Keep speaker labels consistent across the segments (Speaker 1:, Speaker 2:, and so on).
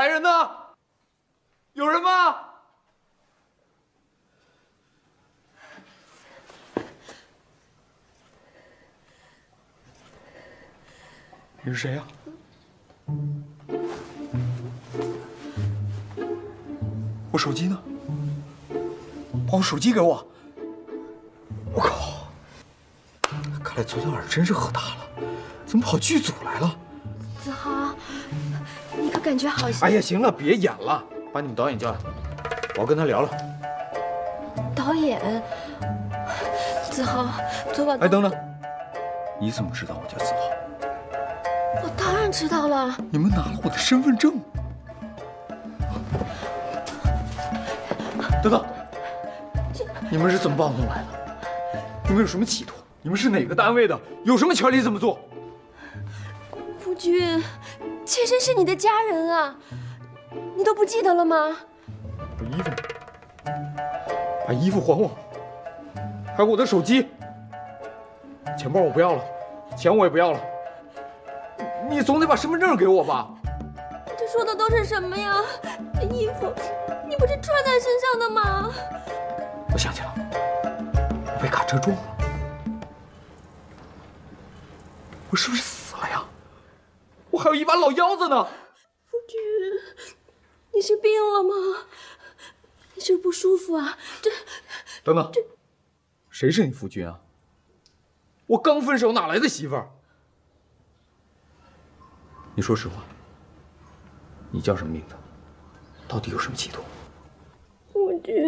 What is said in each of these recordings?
Speaker 1: 来人呢？有人吗？你是谁呀？我手机呢？把我手机给我！我靠！看来昨天晚上真是喝大了，怎么跑剧组来了？
Speaker 2: 子豪，你可感觉好些？
Speaker 1: 哎呀，行了，别演了，把你们导演叫来，我要跟他聊聊。
Speaker 2: 导演，子豪，昨晚……
Speaker 1: 哎，等等，你怎么知道我叫子豪？
Speaker 2: 我当然知道了。
Speaker 1: 你们拿了我的身份证。等等，你们是怎么把我弄来的？你们有什么企图？你们是哪个单位的？有什么权利这么做？
Speaker 2: 夫君，妾身是你的家人啊，你都不记得了吗？
Speaker 1: 我衣服呢？把衣服还我，还有我的手机。钱包我不要了，钱我也不要了。你总得把身份证给我吧？
Speaker 2: 这说的都是什么呀？这衣服，你不是穿在身上的吗？
Speaker 1: 我想起来了，我被卡车撞了。我是不是死了呀？我还有一把老腰子呢。
Speaker 2: 夫君，你是病了吗？你是不是不舒服啊？
Speaker 1: 等等，谁是你夫君啊？我刚分手，哪来的媳妇儿？你说实话，你叫什么名字？到底有什么企图？
Speaker 2: 夫君，你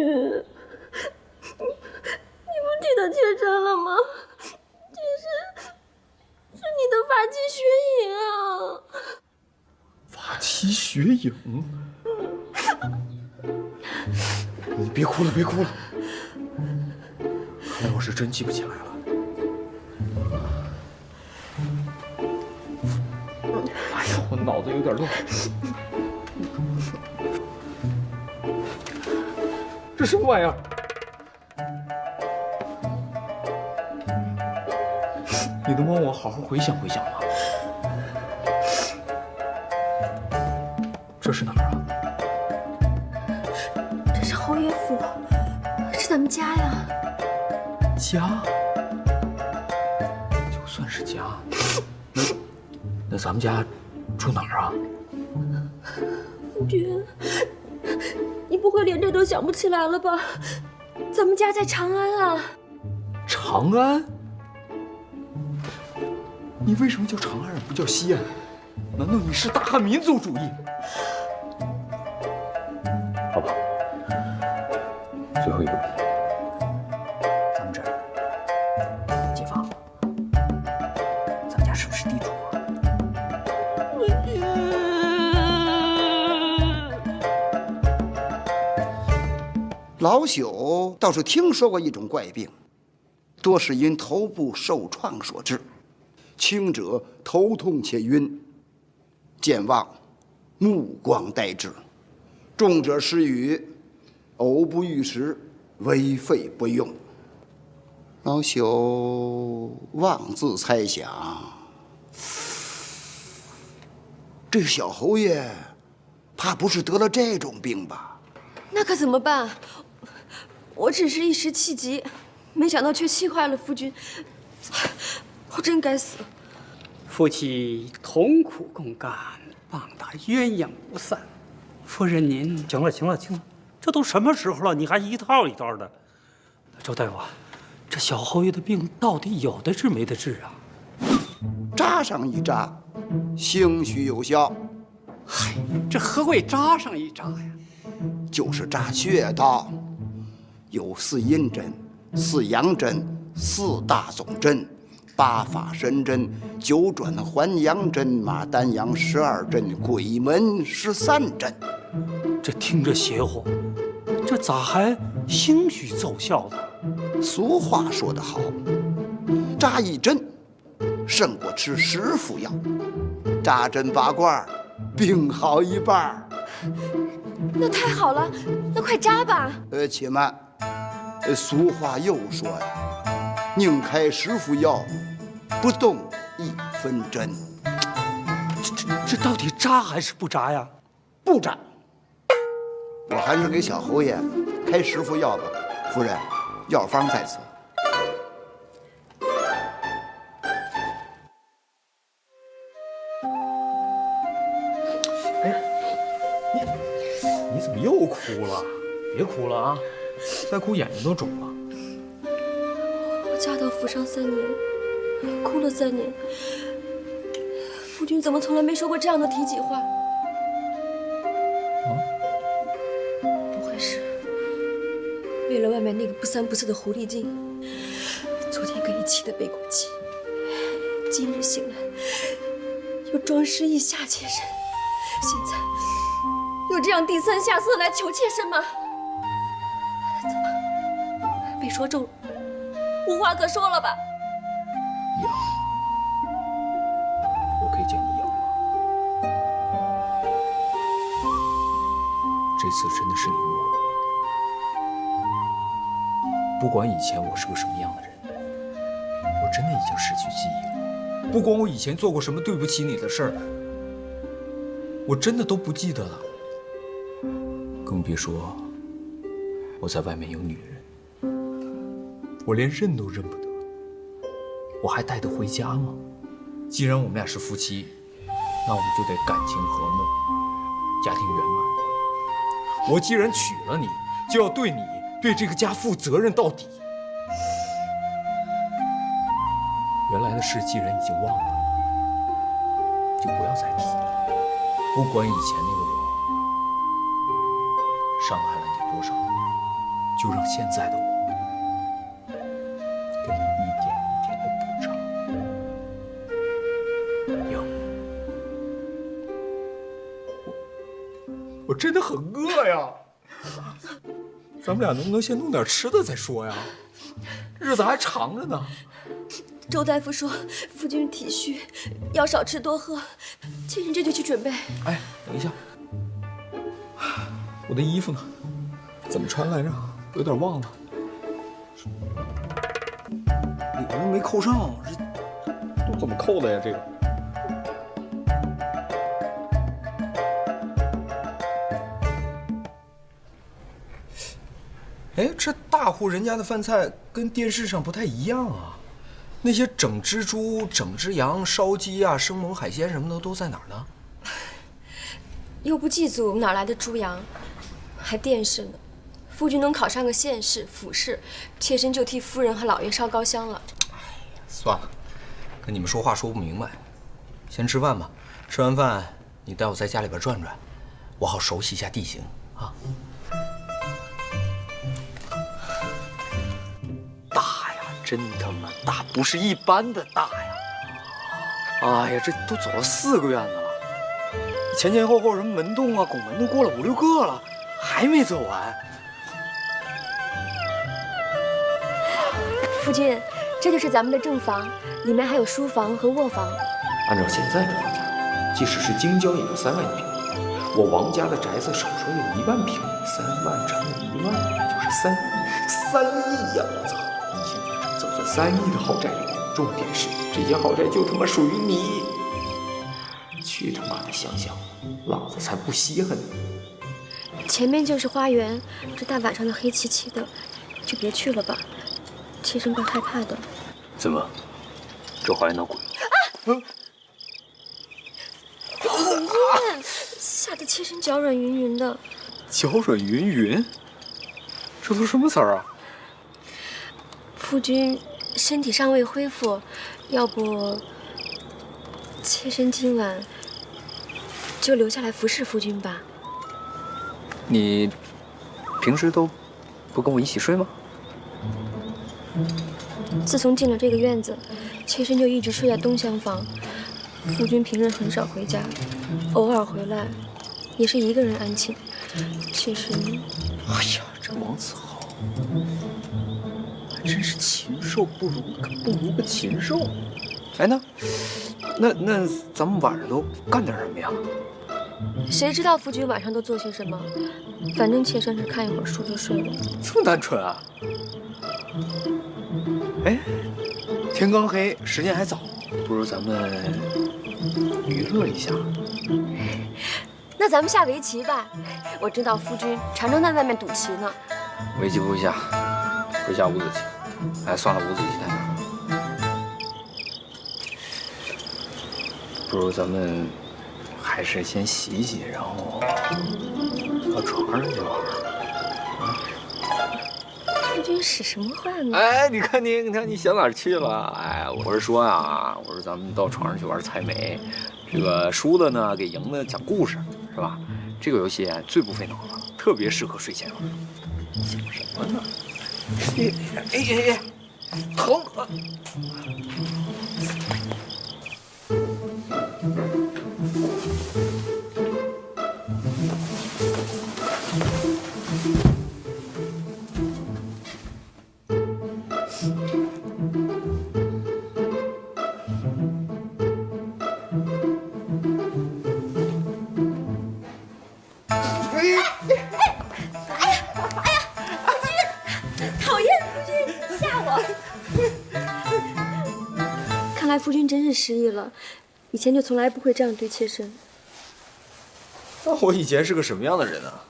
Speaker 2: 不记得妾身了吗？妾身是你的发妻雪影啊！
Speaker 1: 发妻雪影？你别哭了，别哭了。看来我是真记不起来了。哎呀，我脑子有点乱。这什么玩意儿？你能帮我好好回想回想吗？这是哪儿啊？
Speaker 2: 这是侯爷府，是咱们家呀。
Speaker 1: 家？就算是家，那咱们家住哪儿啊？
Speaker 2: 夫君，你不会连这都想不起来了吧？咱们家在长安啊。
Speaker 1: 长安？你为什么叫长安而不叫西安？难道你是大汉民族主义？好吧，最后一个问题，咱们这儿解放了，咱们家是不是地主啊？
Speaker 3: 老朽倒是听说过一种怪病，多是因头部受创所致，轻者头痛且晕，健忘，目光呆滞；重者失语，偶不欲食，为肺不用。老朽妄自猜想，这小侯爷怕不是得了这种病吧？
Speaker 2: 那可怎么办？我只是一时气急，没想到却气坏了夫君，我真该死。
Speaker 4: 夫妻同苦共甘，棒打鸳鸯无散。夫人您
Speaker 5: 行了，行了，行了，这都什么时候了，你还一套一套的。周大夫，这小侯爷的病到底有的治没得治啊？
Speaker 3: 扎上一扎，兴许有效。
Speaker 4: 嗨，这何谓扎上一扎呀？
Speaker 3: 就是扎穴道，有4阴针、4阳针、4大总针、8法神针、9转还阳针、马丹阳12针、鬼门13针。
Speaker 5: 这听着邪乎，这咋还兴许奏效呢？
Speaker 3: 俗话说得好，扎一针胜过吃10副药，扎针拔罐，病好一半。
Speaker 2: 那太好了，那快扎吧。
Speaker 3: 且慢，俗话又说呀，宁开10副药，不动1分针。
Speaker 5: 这到底扎还是不扎呀？
Speaker 3: 不斩。我还是给小侯爷开10副药吧。夫人，药方在此。
Speaker 1: 你怎么又哭了？别哭了啊！再哭眼睛都肿了。
Speaker 2: 我嫁到府上3年，哭了3年，夫君怎么从来没说过这样的体己话？不会是为了外面那个不三不四的狐狸精，昨天可以气得背过气，今日醒来又装失忆下妾身，现在又这样低三下四来求妾身吗？怎么被说中了？无话可说了吧？
Speaker 1: 阳，我可以叫你阳吗？这次真的是你误了我。不管以前我是个什么样的人，我真的已经失去记忆了。不管我以前做过什么对不起你的事儿，我真的都不记得了。更别说我在外面有女人。我连认都认不得，我还带得回家吗？既然我们俩是夫妻，那我们就得感情和睦，家庭圆满。我既然娶了你，就要对你、对这个家负责任到底。原来的事既然已经忘了，就不要再提了。不管以前那个我伤害了你多少，就让现在的我给你一点一点的补偿。阳，我真的很饿呀，咱们俩能不能先弄点吃的再说呀？日子还长着呢。
Speaker 2: 周大夫说夫君体虚，要少吃多喝，妾身这就去准备。
Speaker 1: 哎，等一下，我的衣服呢？怎么穿来着？有点忘了。里边没扣上，这都怎么扣的呀？这个。哎，这大户人家的饭菜跟电视上不太一样啊。那些整只猪、整只羊、烧鸡啊、生猛海鲜什么的都在哪儿呢？
Speaker 2: 又不祭祖，哪来的猪羊？还电视呢？夫君能考上个县士、府士，妾身就替夫人和老爷烧高香了。
Speaker 1: 算了，跟你们说话说不明白，先吃饭吧。吃完饭，你带我在家里边转转，我好熟悉一下地形啊。大呀，真他妈大，不是一般的大呀！哎呀，这都走了4个院子了，前前后后什么门洞啊、拱门都过了5、6个了，还没走完。
Speaker 2: 夫君，这就是咱们的正房，里面还有书房和卧房。
Speaker 1: 按照现在的房价，即使是京郊也要3万一平。我王家的宅子少说有1万平，3万乘以1万，那就是3亿呀！我操，你现在正走在3亿的豪宅里，重点是这些豪宅就他妈属于你。去他妈的乡下，老子才不稀罕你。
Speaker 2: 前面就是花园，这大晚上的黑漆漆的，就别去了吧，妾身怪害怕的。
Speaker 1: 怎么，这花园闹鬼了？
Speaker 2: 有阴，吓得妾身脚软云云的。
Speaker 1: 脚软云云，这都什么词儿啊？
Speaker 2: 夫君身体尚未恢复，要不妾身今晚就留下来服侍夫君吧。
Speaker 1: 你平时都不跟我一起睡吗？
Speaker 2: 自从进了这个院子，妾身就一直睡在东厢房。夫君平日很少回家，偶尔回来也是一个人安寝。妾身，
Speaker 1: 哎呀，这王子豪还真是禽兽不如个禽兽。哎，那咱们晚上都干点什么呀？
Speaker 2: 谁知道夫君晚上都做些什么？反正妾身是看一会儿书就睡了。
Speaker 1: 这么单纯啊？哎，天刚黑，时间还早，不如咱们娱乐一下。
Speaker 2: 那咱们下围棋吧。我知道夫君常常在外面赌棋呢。
Speaker 1: 围棋不会下，会下五子棋。哎，算了，五子棋太难了。不如咱们还是先洗洗，然后到床上去玩。
Speaker 2: 夫君使什么话呢？
Speaker 1: 哎，你看你想哪儿去了？哎，我是说呀，我说咱们到床上去玩猜谜，这个输的呢给赢的讲故事，是吧？这个游戏最不费脑子，特别适合睡前玩。想什么呢？哎，疼！
Speaker 2: 讨厌，夫君吓我！看来夫君真是失忆了，以前就从来不会这样对妾身。
Speaker 1: 那我以前是个什么样的人啊？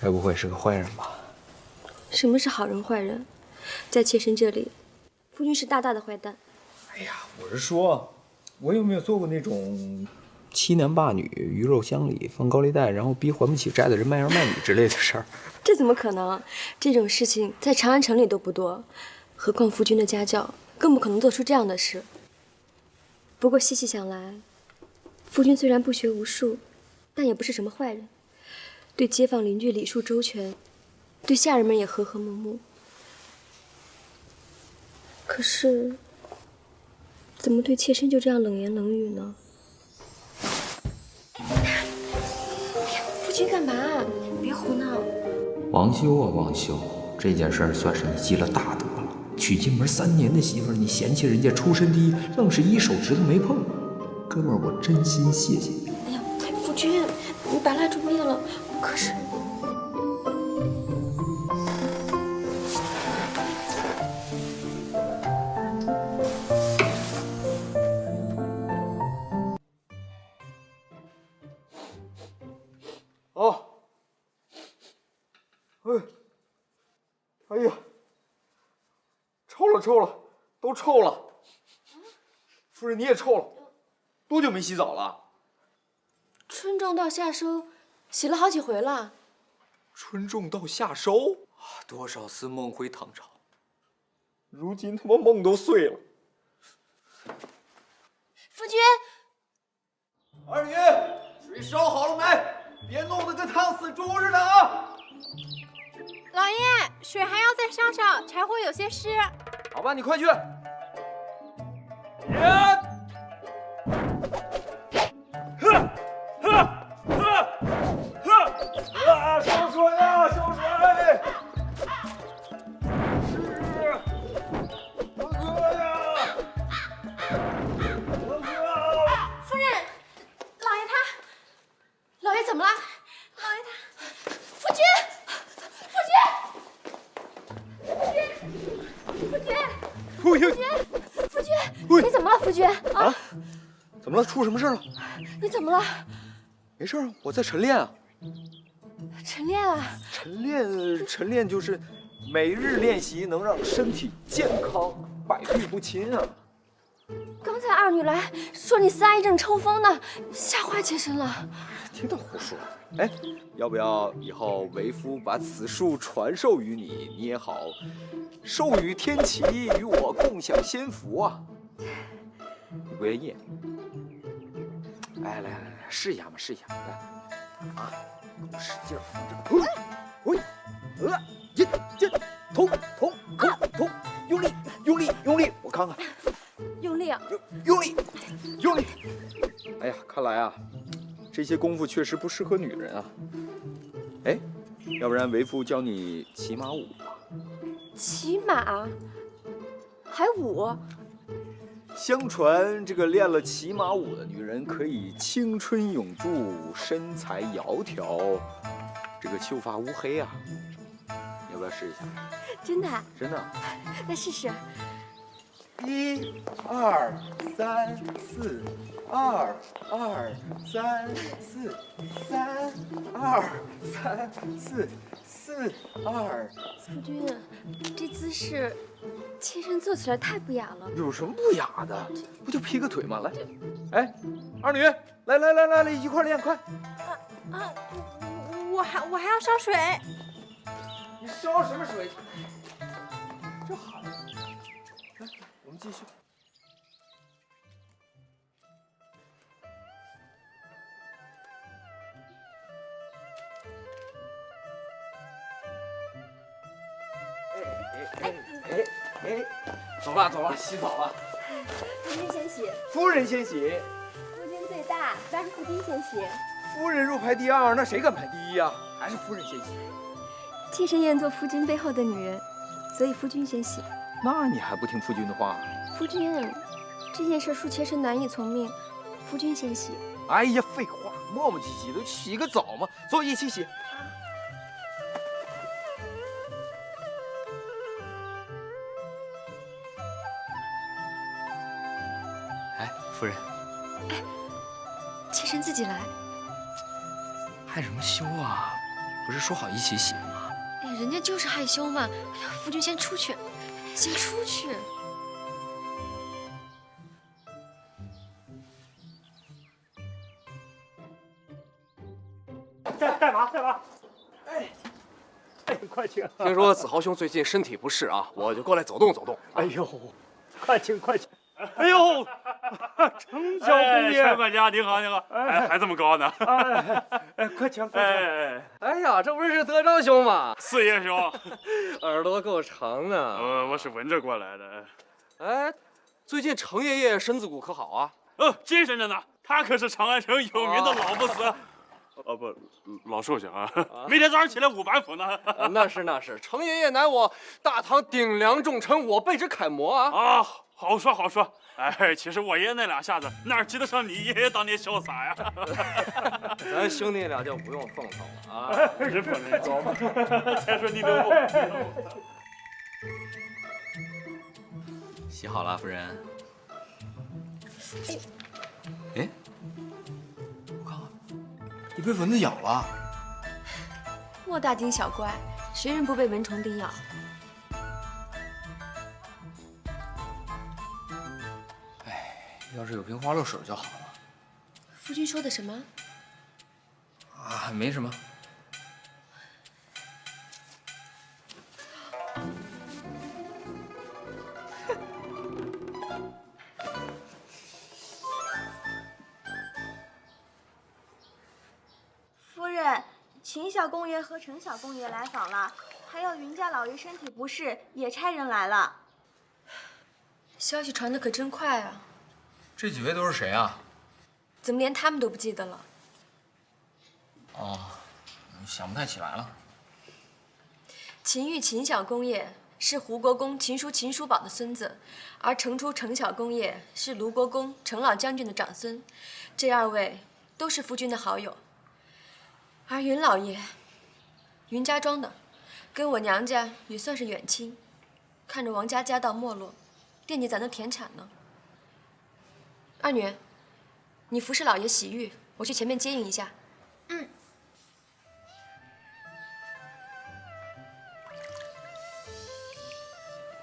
Speaker 1: 该不会是个坏人吧？
Speaker 2: 什么是好人坏人？在妾身这里，夫君是大大的坏蛋。
Speaker 1: 哎呀，我是说，我有没有做过那种欺男霸女、鱼肉乡里、放高利贷，然后逼还不起债的人卖儿卖女之类的事儿？
Speaker 2: 这怎么可能？这种事情在长安城里都不多，何况夫君的家教，更不可能做出这样的事。不过细细想来，夫君虽然不学无术，但也不是什么坏人，对街坊邻居礼数周全，对下人们也和和睦睦。可是，怎么对妾身就这样冷言冷语呢？夫君干嘛？别胡闹！
Speaker 6: 王修啊，王修，这件事算是你积了大德了。娶进门3年的媳妇儿，你嫌弃人家出身低，愣是一手指头没碰。哥们儿，我真心谢谢你。
Speaker 2: 哎呀，夫君，你把蜡烛灭了。可是，
Speaker 1: 哦，哎呀，臭了，都臭了。夫人你也臭了，多久没洗澡了？
Speaker 2: 春种到夏收，洗了好几回了。
Speaker 1: 春种到夏收，多少次梦回唐朝，如今他妈梦都碎了。
Speaker 2: 夫君，
Speaker 1: 二女，水烧好了没？别弄得跟烫死猪似的啊！
Speaker 7: 老爷，水还要再烧烧，柴火有些湿。
Speaker 1: 好吧，你快去。烧水啊，烧水！哥哥呀！哥哥！
Speaker 2: 夫人，老爷他，老爷怎么了？老爷他，夫君，你怎么了，夫君？啊？
Speaker 1: 怎么了？出什么事了？
Speaker 2: 你怎么了？
Speaker 1: 没事啊，我在晨练啊。
Speaker 2: 晨练啊？
Speaker 1: 晨练就是每日练习，能让身体健康，百病不侵啊。
Speaker 2: 刚才二女来说你4阿姨正抽风呢，吓坏妾身了。
Speaker 1: 听他胡说。哎，要不要以后为夫把此术传授于你，你也好授予天齐，与我共享仙福啊？你不愿意？哎，来，试一下嘛，试一下，来，啊，使劲儿，捅，用力，我看看，
Speaker 2: 用力啊！
Speaker 1: 用力。哎呀，看来啊，这些功夫确实不适合女人啊。哎，要不然为夫教你骑马舞吧。
Speaker 2: 骑马？还舞？
Speaker 1: 相传这个练了骑马舞的女人可以青春永驻，身材窈窕，这个秀发乌黑啊。你要不要试一下？
Speaker 2: 真的？
Speaker 1: 真的？
Speaker 2: 那试试。
Speaker 1: 1、2、3、4，2、2、3、4，3、2、3、4，4、2。
Speaker 2: 夫君，这姿势，妾身做起来太不雅了。
Speaker 1: 有什么不雅的？不就劈个腿吗？来，哎，二女，来，一块练，快！
Speaker 7: 我还要烧水。
Speaker 1: 你烧什么水？这好，来，我们继续。走了，洗澡了。
Speaker 2: 夫君先洗，
Speaker 1: 夫人先洗，
Speaker 2: 夫君最大，当然夫君先洗。
Speaker 1: 夫人入排第2，那谁敢排第1呀？还是夫人先洗。
Speaker 2: 妾身愿做夫君背后的女人，所以夫君先洗。
Speaker 1: 那你还不听夫君的话？
Speaker 2: 夫君，这件事恕妾身难以从命，夫君先洗。
Speaker 1: 哎呀，废话，磨磨唧唧的，洗个澡嘛，走，一起洗。
Speaker 6: 哎，夫人，
Speaker 2: 妾身自己来。
Speaker 6: 害什么羞啊？不是说好一起洗吗？
Speaker 2: 哎，人家就是害羞嘛。哎呀，夫君先出去，先出去。
Speaker 5: 干嘛？哎，快请！
Speaker 8: 听说子豪兄最近身体不适啊，我就过来走动走动。
Speaker 5: 哎呦，快请！哎呦，程小公爷，
Speaker 9: 陈管家您好，还这么高呢？
Speaker 5: 快请！
Speaker 8: 哎呀，这不是德昭兄吗？
Speaker 9: 四爷兄，
Speaker 8: 耳朵够长呢。
Speaker 9: 我是闻着过来的。
Speaker 8: 哎，最近程爷爷身子骨可好啊？
Speaker 9: 精神着呢，他可是长安城有名的老不死。不，老寿星啊，每天早上起来5板斧呢。
Speaker 8: 那是，程爷爷乃我大唐顶梁重臣，我辈之楷模啊！
Speaker 9: 好说。哎，其实我爷爷那2下子哪及得上你爷爷当年潇洒呀？
Speaker 8: 咱兄弟俩就不用奉承了啊！
Speaker 9: 人不人高嘛，才说你能不？
Speaker 6: 洗好了，夫人。哎，我看看，你被蚊子咬了。
Speaker 2: 莫大惊小怪，谁人不被蚊虫叮咬？
Speaker 6: 要是有瓶花露水就好了。
Speaker 2: 夫君说的什么？
Speaker 6: 啊，没什么。
Speaker 10: 夫人，秦小公爷和程小公爷来访了，还有云家老爷身体不适，也差人来了。
Speaker 2: 消息传的可真快啊！
Speaker 6: 这几位都是谁啊？
Speaker 2: 怎么连他们都不记得了？
Speaker 6: 哦，想不太起来了。
Speaker 2: 秦玉秦小公爷是胡国公秦叔秦叔宝的孙子，而程初程小公爷是卢国公程老将军的长孙，这2位都是夫君的好友。而云老爷，云家庄的，跟我娘家也算是远亲，看着王家家道没落，惦记咱的田产呢。二女，你服侍老爷洗浴，我去前面接应一下。
Speaker 10: 嗯。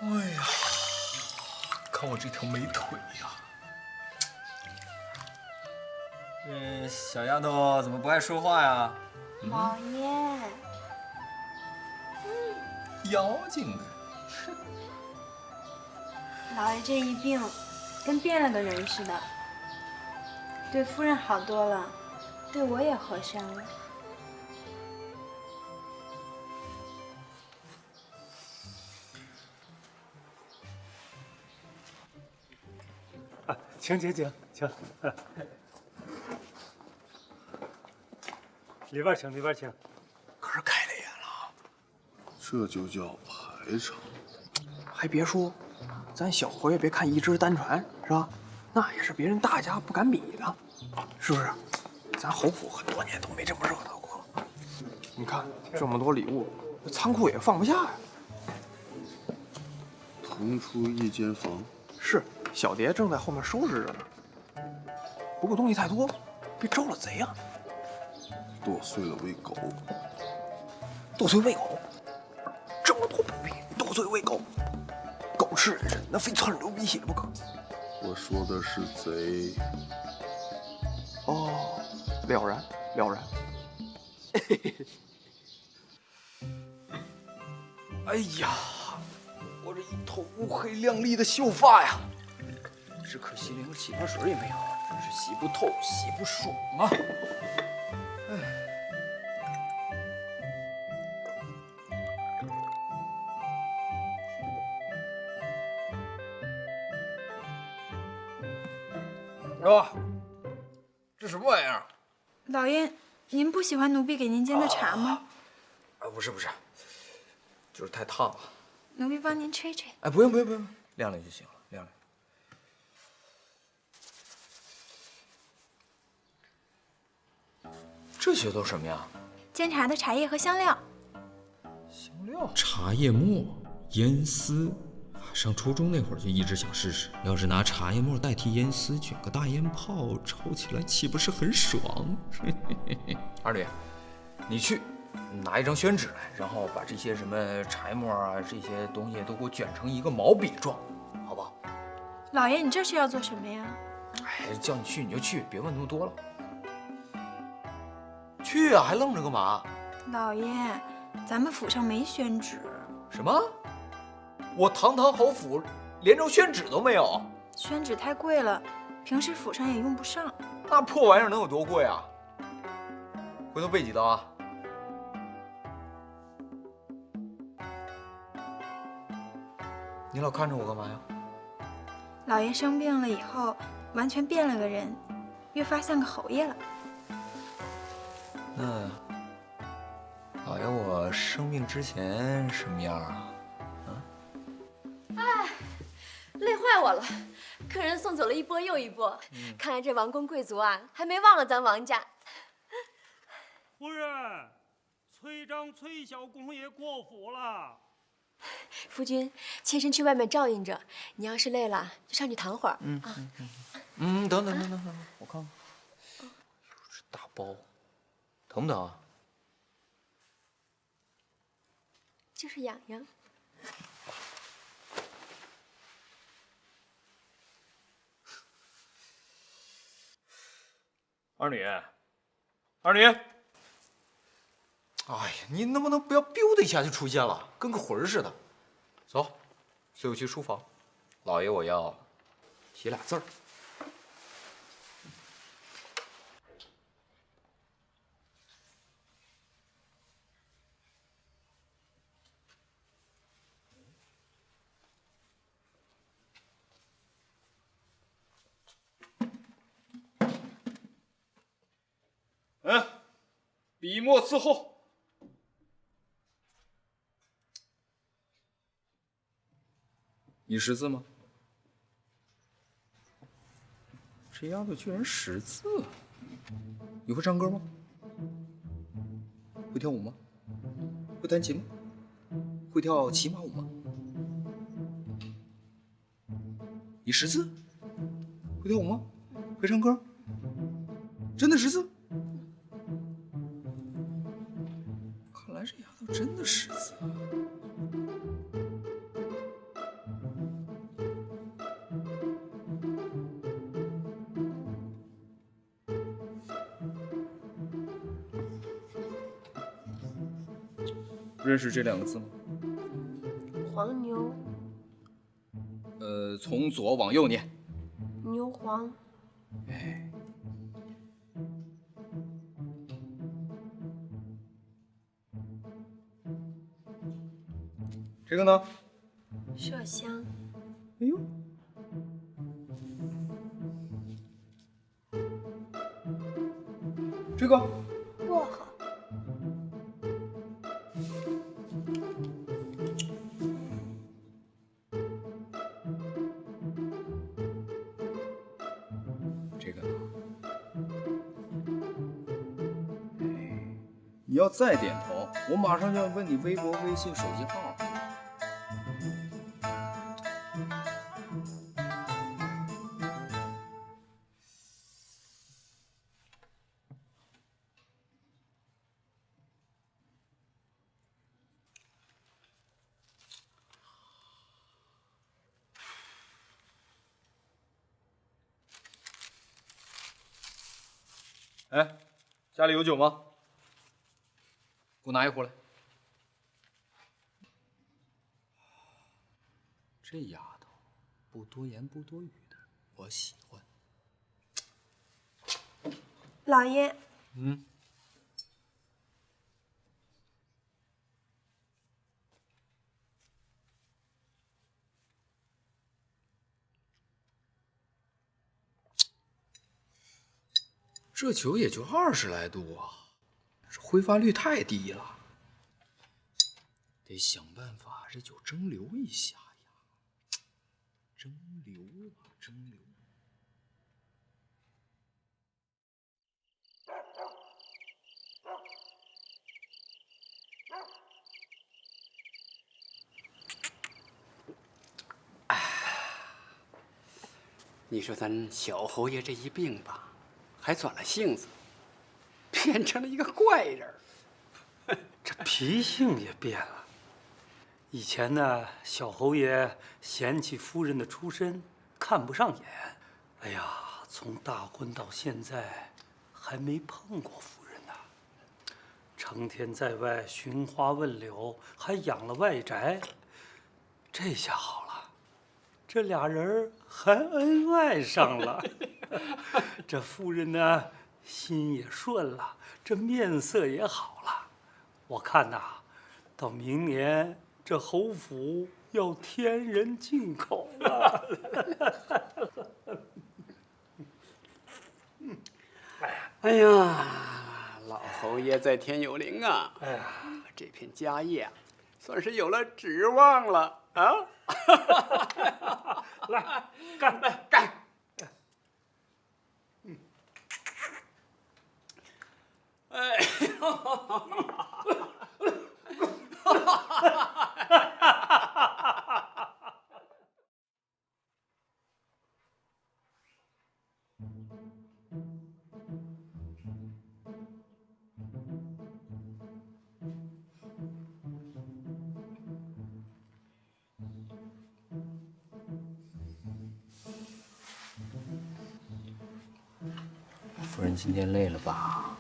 Speaker 6: 哎呀，看我这条美腿呀！
Speaker 11: 这小丫头怎么不爱说话呀？
Speaker 10: 老爷，
Speaker 6: 妖精啊！
Speaker 10: 老爷这一病，跟变了个人似的。对夫人好多了，对我也和善了。
Speaker 5: 请，里边请。
Speaker 1: 可是开了眼了，
Speaker 12: 这就叫排场。
Speaker 1: 还别说，咱小侯爷别看一只单传是吧？那也是别人大家不敢比的，是不是？咱侯府很多年都没这么热闹过。你看这么多礼物，仓库也放不下呀。
Speaker 12: 腾出一间房，
Speaker 1: 是，小蝶正在后面收拾着呢。不过东西太多，别招了贼啊！
Speaker 12: 剁碎了喂狗。
Speaker 1: 剁碎喂狗，这么多补品，剁碎喂狗，狗吃人参，那非窜着流鼻血不可。
Speaker 12: 我说的是贼。
Speaker 1: 哦，了然了然。哎呀，我这一头乌黑亮丽的秀发呀，只可惜连个洗发水也没有，真是洗不透，洗不爽啊！哎。哟，这什么玩意儿？
Speaker 10: 老爷，您不喜欢奴婢给您煎的茶吗？
Speaker 1: 啊，不是，就是太烫了。
Speaker 10: 奴婢帮您吹吹。
Speaker 1: 哎，不用，晾晾就行了，晾晾。这些都什么呀？
Speaker 10: 煎茶的茶叶和香料。
Speaker 1: 香料？
Speaker 6: 茶叶末、烟丝。上初中那会儿就一直想试试，要是拿茶叶末代替烟丝，卷个大烟泡，抽起来岂不是很爽？
Speaker 1: 二女，你去拿一张宣纸来，然后把这些什么茶叶末啊这些东西都给我卷成一个毛笔状，好不好？
Speaker 10: 老爷，你这是要做什么呀？
Speaker 1: 哎，叫你去你就去，别问那么多了。去啊，还愣着干嘛？
Speaker 10: 老爷，咱们府上没宣纸。
Speaker 1: 什么？我堂堂侯府连张宣纸都没有，
Speaker 10: 宣纸太贵了，平时府上也用不上。
Speaker 1: 那破玩意儿能有多贵啊？回头备几刀啊！你老看着我干嘛呀？
Speaker 10: 老爷生病了以后，完全变了个人，越发像个侯爷了。
Speaker 1: 那老爷我生病之前什么样啊？
Speaker 2: 累坏我了，客人送走了一波又一波，看来这王公贵族啊，还没忘了咱王家。
Speaker 5: 夫人，崔小公爷过府了。
Speaker 2: 夫君，妾身去外面照应着，你要是累了，就上去躺会儿。
Speaker 1: 等，我看看，这大包，疼不疼啊？
Speaker 2: 就是痒痒。
Speaker 1: 二女，哎呀，你能不能不要 biu 的一下就出现了，跟个魂似的？走，随我去书房，老爷我要写俩字儿。笔墨伺候。你识字吗？这丫头居然识字！你会唱歌吗？会跳舞吗？会弹琴吗？会跳骑马舞吗？你识字？会跳舞吗？会唱歌？真的识字？看来这丫头真的识字啊！认识这两个字吗？
Speaker 2: 黄牛。
Speaker 1: 从左往右念。
Speaker 2: 牛黄。
Speaker 1: 哎。这个呢？
Speaker 2: 麝香。
Speaker 1: 哎呦。这个。
Speaker 2: 薄荷。
Speaker 1: 这个呢？哎，你要再点头，我马上就要问你微博、微信、手机号。哎，家里有酒吗？给我拿一壶来。
Speaker 6: 这丫头不多言不多语的，我喜欢。
Speaker 10: 老爷，
Speaker 1: 嗯。
Speaker 6: 这酒也就20来度啊，这挥发率太低了，得想办法这酒蒸馏一下呀。蒸馏啊，蒸馏。
Speaker 4: 你说咱小侯爷这一病吧，还转了性子，变成了一个怪人。
Speaker 5: 这脾性也变了。以前呢，小侯爷嫌弃夫人的出身，看不上眼。哎呀，从大婚到现在，还没碰过夫人呢。成天在外寻花问柳，还养了外宅。这下好了，这俩人还恩爱上了。这夫人呢，心也顺了，这面色也好了。我看呐，到明年这侯府要添人进口了。
Speaker 4: 哎呀，老侯爷在天有灵啊！哎呀，这片家业啊，算是有了指望了啊！
Speaker 5: 来，干！
Speaker 4: 来干！哎
Speaker 6: 夫人今天累了吧？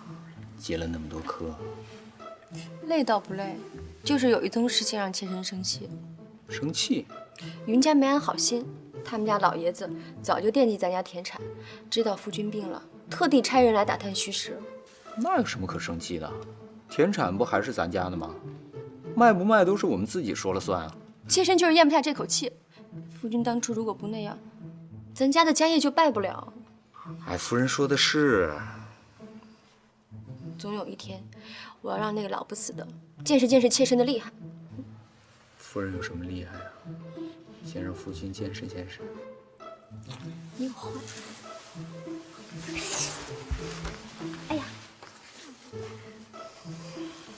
Speaker 6: 接了那么多课。
Speaker 2: 累倒不累，就是有一宗事情让妾身生气。
Speaker 6: 生气？
Speaker 2: 云家没安好心，他们家老爷子早就惦记咱家田产，知道夫君病了，特地差人来打探虚实。
Speaker 6: 那有什么可生气的？田产不还是咱家的吗？卖不卖都是我们自己说了算啊。
Speaker 2: 妾身就是咽不下这口气。夫君当初如果不那样，咱家的家业就败不了。
Speaker 6: 哎，夫人说的是。
Speaker 2: 总有一天，我要让那个老不死的见识见识妾身的厉害。
Speaker 6: 夫人有什么厉害啊？先让夫君见识见识。
Speaker 2: 你有话。哎呀，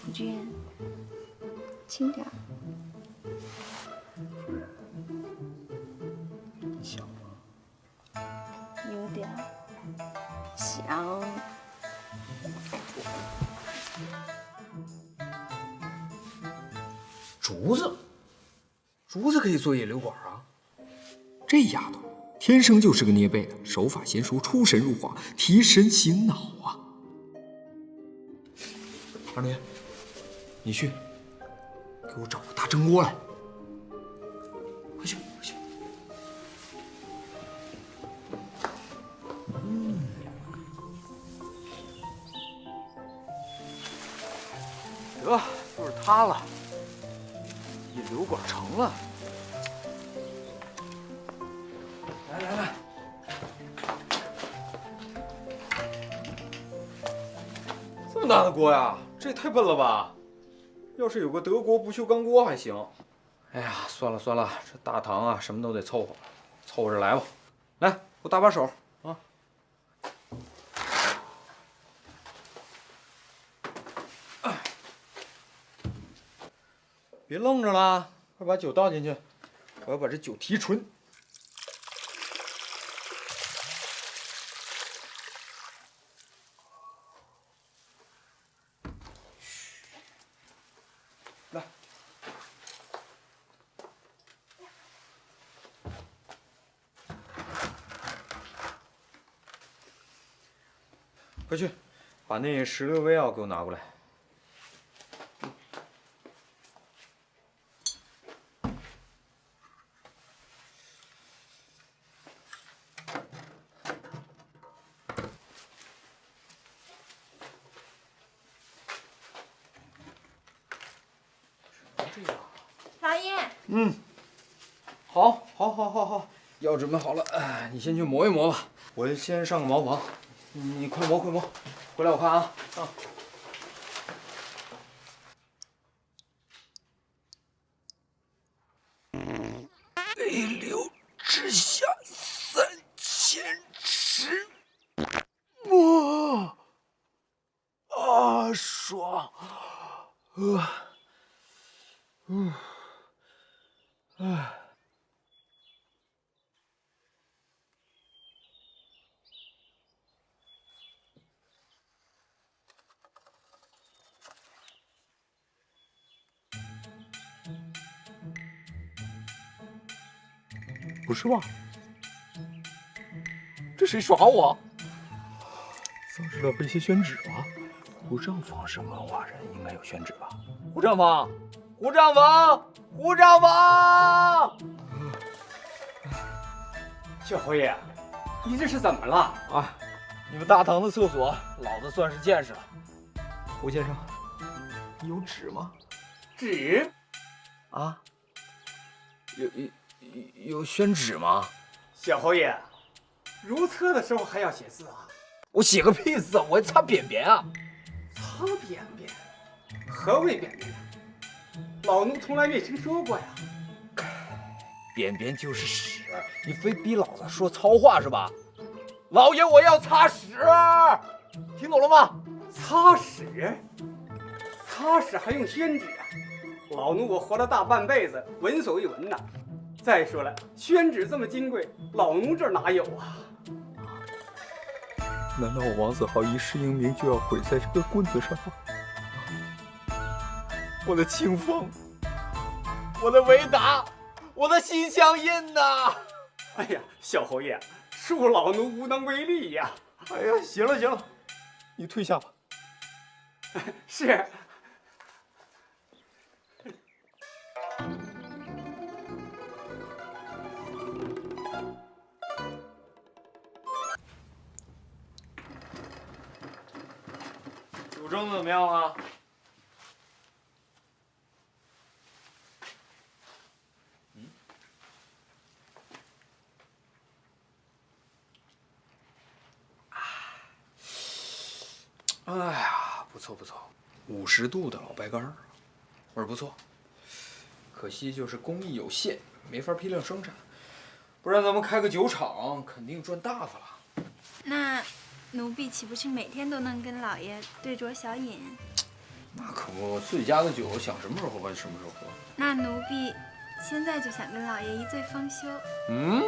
Speaker 2: 夫君，轻点。
Speaker 6: 夫人，你想吗？
Speaker 2: 有点想。
Speaker 6: 竹子可以做野流管啊！这丫头天生就是个捏背的，手法娴熟，出神入化，提神醒脑啊！二爷，你去给我找个大蒸锅来。快去，快去！
Speaker 1: 得，就是它了。引流管成了。来来来，这么大的锅呀，这也太笨了吧！要是有个德国不锈钢锅还行。哎呀，算了算了，这大堂啊，什么都得凑合，凑合着来吧。来，给我搭把手啊！别愣着了，快把酒倒进去，我要把这酒提纯。来，快去
Speaker 6: 把那16味药给我拿过来。
Speaker 10: 老爷，
Speaker 6: 好，药准备好了，你先去磨一磨吧，我先上个茅房，你快磨，回来我看啊。泪流直下3000尺，磨啊，爽，
Speaker 1: 不是吧？这谁耍我？丧失了被挟宣旨吗？胡丈房是文化人，应该有宣旨吧？胡丈房，
Speaker 4: 小侯爷，你这是怎么了？
Speaker 1: 啊，你们大堂的厕所，老子算是见识了。胡先生，你有纸吗？
Speaker 4: 纸？
Speaker 1: 啊？有宣旨吗？
Speaker 4: 小侯爷，如厕的时候还要写字啊？
Speaker 1: 我写个屁字，我擦便便啊！
Speaker 4: 擦便便？何谓便便？老奴从来没听说过呀。
Speaker 1: 便便就是屎，你非逼老子说糙话是吧？老爷，我要擦屎，听懂了吗？
Speaker 4: 擦屎？擦屎还用宣旨啊？老奴我活了大半辈子，闻所未闻呐。再说了，宣旨这么金贵，老奴这儿哪有啊？
Speaker 1: 难道我王子豪一世英名就要毁在这个棍子上吗？我的清风，我的维达，我的心相印呐！
Speaker 4: 哎呀，小侯爷，恕老奴无能为力呀！
Speaker 1: 哎呀，行了，你退下吧。
Speaker 4: 是。
Speaker 6: 酒蒸的怎么样了？哎呀，不错，50度的老白干，味儿不错。可惜就是工艺有限，没法批量生产，不然咱们开个酒厂，肯定赚大发了。
Speaker 10: 那奴婢岂不是每天都能跟老爷对酌小饮？
Speaker 6: 那可不，自己家的酒，想什么时候喝就什么时候喝。
Speaker 10: 那奴婢现在就想跟老爷一醉方休。
Speaker 6: 你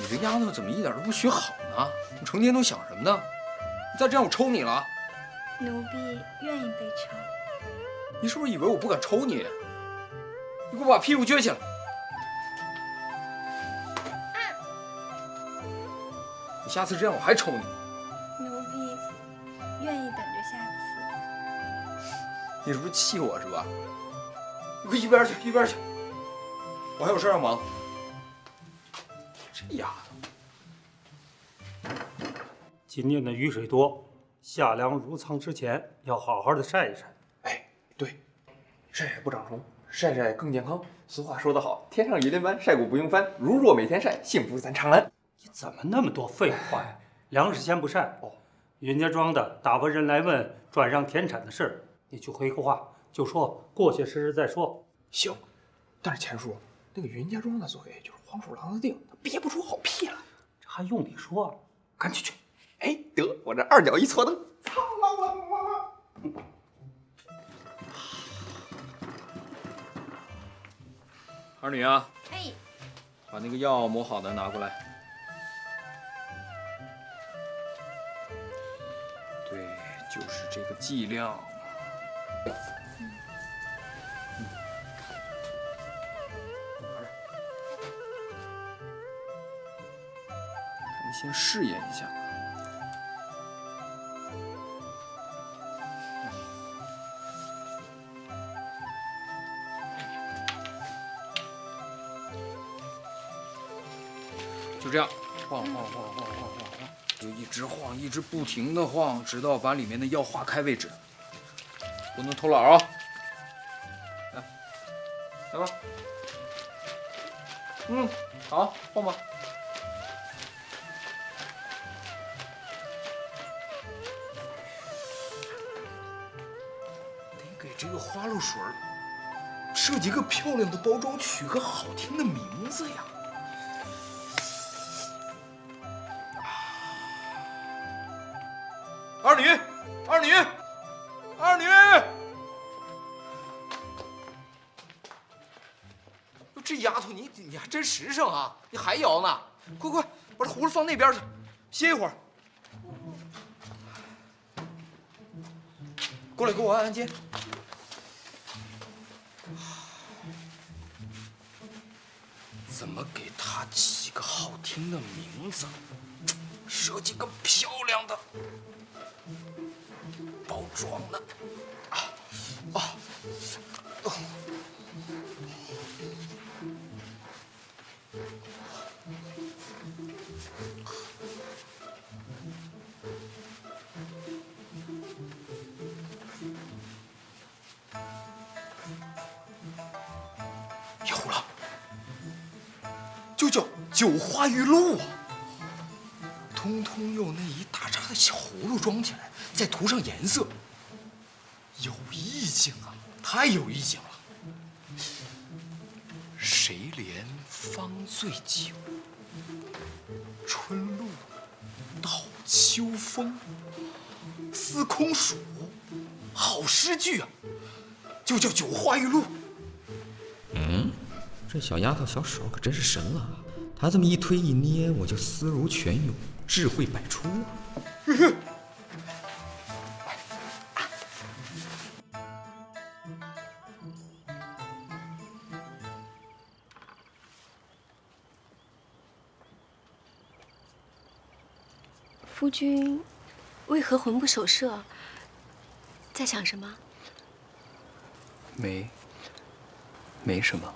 Speaker 6: 这丫头怎么一点都不学好呢？你成天都想什么呢？你再这样，我抽你了。
Speaker 10: 奴婢愿意被抽。
Speaker 6: 你是不是以为我不敢抽你？你给我把屁股撅起来！你下次这样，我还抽你。
Speaker 10: 奴婢愿意等着下次。
Speaker 6: 你是不是气我是吧？你快一边去，我还有事要忙。这丫头，
Speaker 5: 今年的雨水多，夏粮入仓之前要好好的晒一晒。
Speaker 1: 哎，对，晒晒不长虫，晒晒更健康。俗话说得好，天上一连班，晒谷不用翻。如若每天晒，幸福咱长安。
Speaker 5: 你怎么那么多废话呀？粮食先不晒。云家庄的大文人来问转让田产的事，你去回个话，就说过些时日再说。
Speaker 1: 行，但是钱叔，那个云家庄的嘴就是黄鼠狼的腚，他憋不出好屁来。
Speaker 5: 这还用你说啊？
Speaker 1: 赶紧去！哎，得，我这2脚一搓蹬，操啦啦啦啦！
Speaker 6: 二女啊，
Speaker 10: 哎，
Speaker 6: 把那个药磨好的拿过来。对，就是这个剂量。咱们先试验一下。就这样晃，就一直晃，一直不停的晃，直到把里面的药化开为止，不能偷懒啊！来吧，好，晃吧。得给这个花露水设计个漂亮的包装，取个好听的名字呀。二女，这丫头你还真实诚啊！你还摇呢？快，把这葫芦放那边去，歇一会儿。过来给我按肩。怎么给她起个好听的名字？设计个漂亮的包装呢？有了，就叫九花玉露啊！通通用那一大扎的小葫芦装起来，再涂上颜色，有意境啊！太有意境了。谁怜芳醉酒，春露到秋风，司空曙，好诗句啊！就叫九花玉露。这小丫头小手可真是神了，她这么一推一捏，我就思如泉涌，智慧百出啊！
Speaker 2: 夫君为何魂不守舍？在想什么？
Speaker 6: 没什么。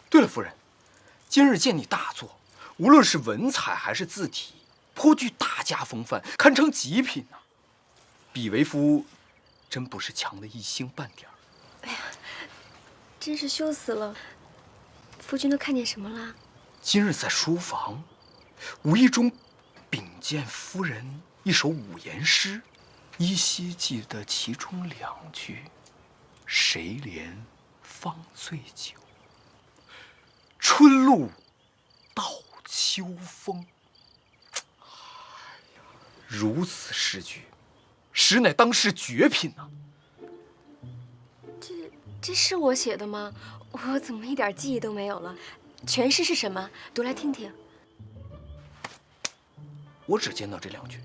Speaker 6: 对了，夫人，今日见你大作，无论是文采还是字体，颇具大家风范，堪称极品呐。比为夫真不是强的一星半点儿。
Speaker 2: 哎呀，真是羞死了！夫君都看见什么了？
Speaker 6: 今日在书房，无意中禀见夫人一首五言诗，依稀记得其中2句：“谁怜芳醉酒，春露到秋风。”如此诗句，实乃当世绝品呐！
Speaker 2: 这是我写的吗？我怎么一点记忆都没有了？全诗是什么？读来听听。
Speaker 6: 我只见到这2句，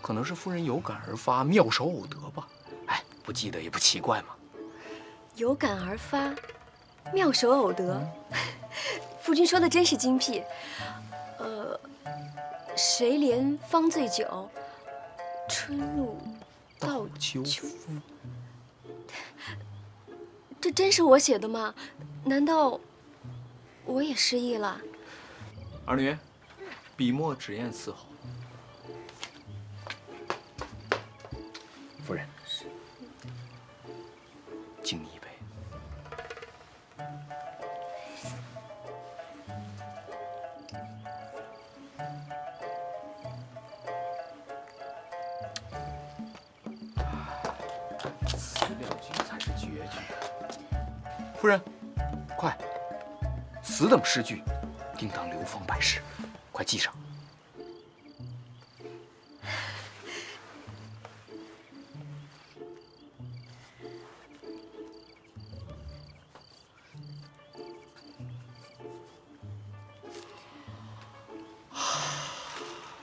Speaker 6: 可能是夫人有感而发，妙手偶得吧。哎，不记得也不奇怪嘛。
Speaker 2: 有感而发，妙手偶得。夫君说的真是精辟。谁怜芳醉酒，春露到秋风。这真是我写的吗？难道我也失忆了？
Speaker 6: 二女，笔墨纸砚伺候。夫人，敬你一杯。此2句才是绝句。夫人，快，此等诗句，定当流芳百世，快记上。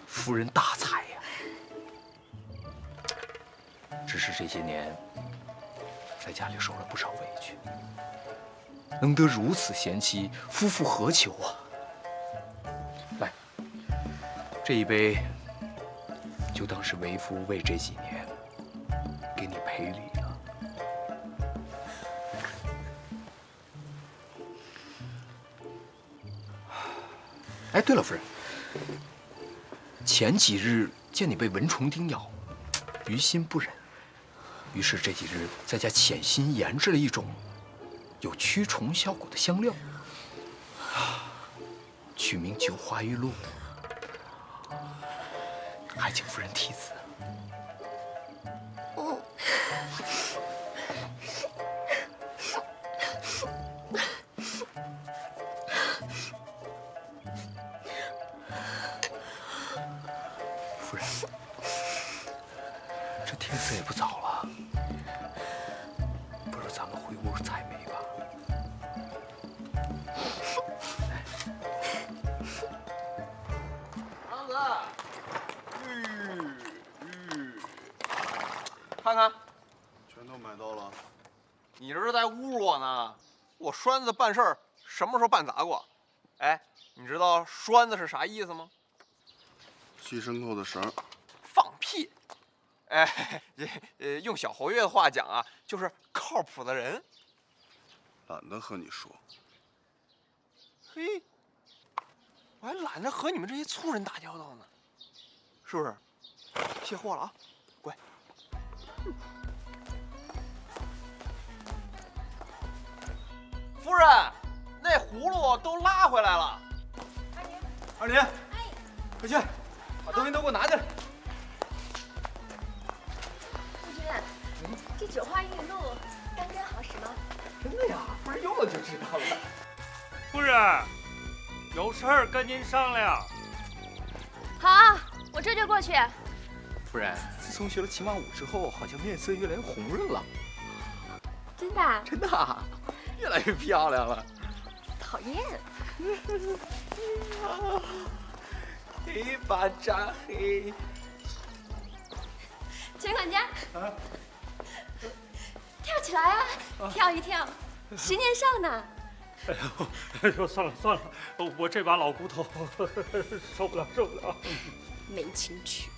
Speaker 6: 夫人大才呀！只是这些年在家里受了不少委屈，能得如此贤妻，夫复何求啊！来，这一杯就当是为夫为这几年给你赔礼了。哎，对了，夫人，前几日见你被蚊虫叮咬，于心不忍，于是这几日在家潜心研制了一种有驱虫效果的香料，取名九花玉露，还请夫人题词。夫人，这天色也不早了，不如咱们回屋采梅吧。
Speaker 8: 娘子，看看，
Speaker 12: 全都买到了。
Speaker 8: 你这是在侮辱我呢？我栓子办事儿什么时候办砸过？哎，你知道栓子是啥意思吗？
Speaker 12: 系牲口的绳。
Speaker 8: 放屁！哎，用小侯爷的话讲啊，就是靠谱的人。
Speaker 12: 懒得和你说。
Speaker 8: 嘿，我还懒得和你们这些粗人打交道呢，是不是？卸货了啊，乖。夫人，那葫芦都拉回来了。
Speaker 1: 二妮，快去，把东西都给我拿进来。
Speaker 2: 夫君，这九花玉露干根好使吗？
Speaker 1: 真的呀，夫人用了就知道了。
Speaker 5: 夫人，有事儿跟您商量。
Speaker 2: 好，我这就过去。
Speaker 6: 夫人，自从学了骑马舞之后，好像面色越来越红润了。
Speaker 2: 真的？
Speaker 6: 真的啊，越来越漂亮了。
Speaker 2: 讨厌。
Speaker 6: 黑把扎黑。
Speaker 2: 钱管家，跳起来啊！跳一跳，10年少呢。
Speaker 5: 哎呦，算了算了，我这把老骨头受不了受不了。
Speaker 2: 没情趣。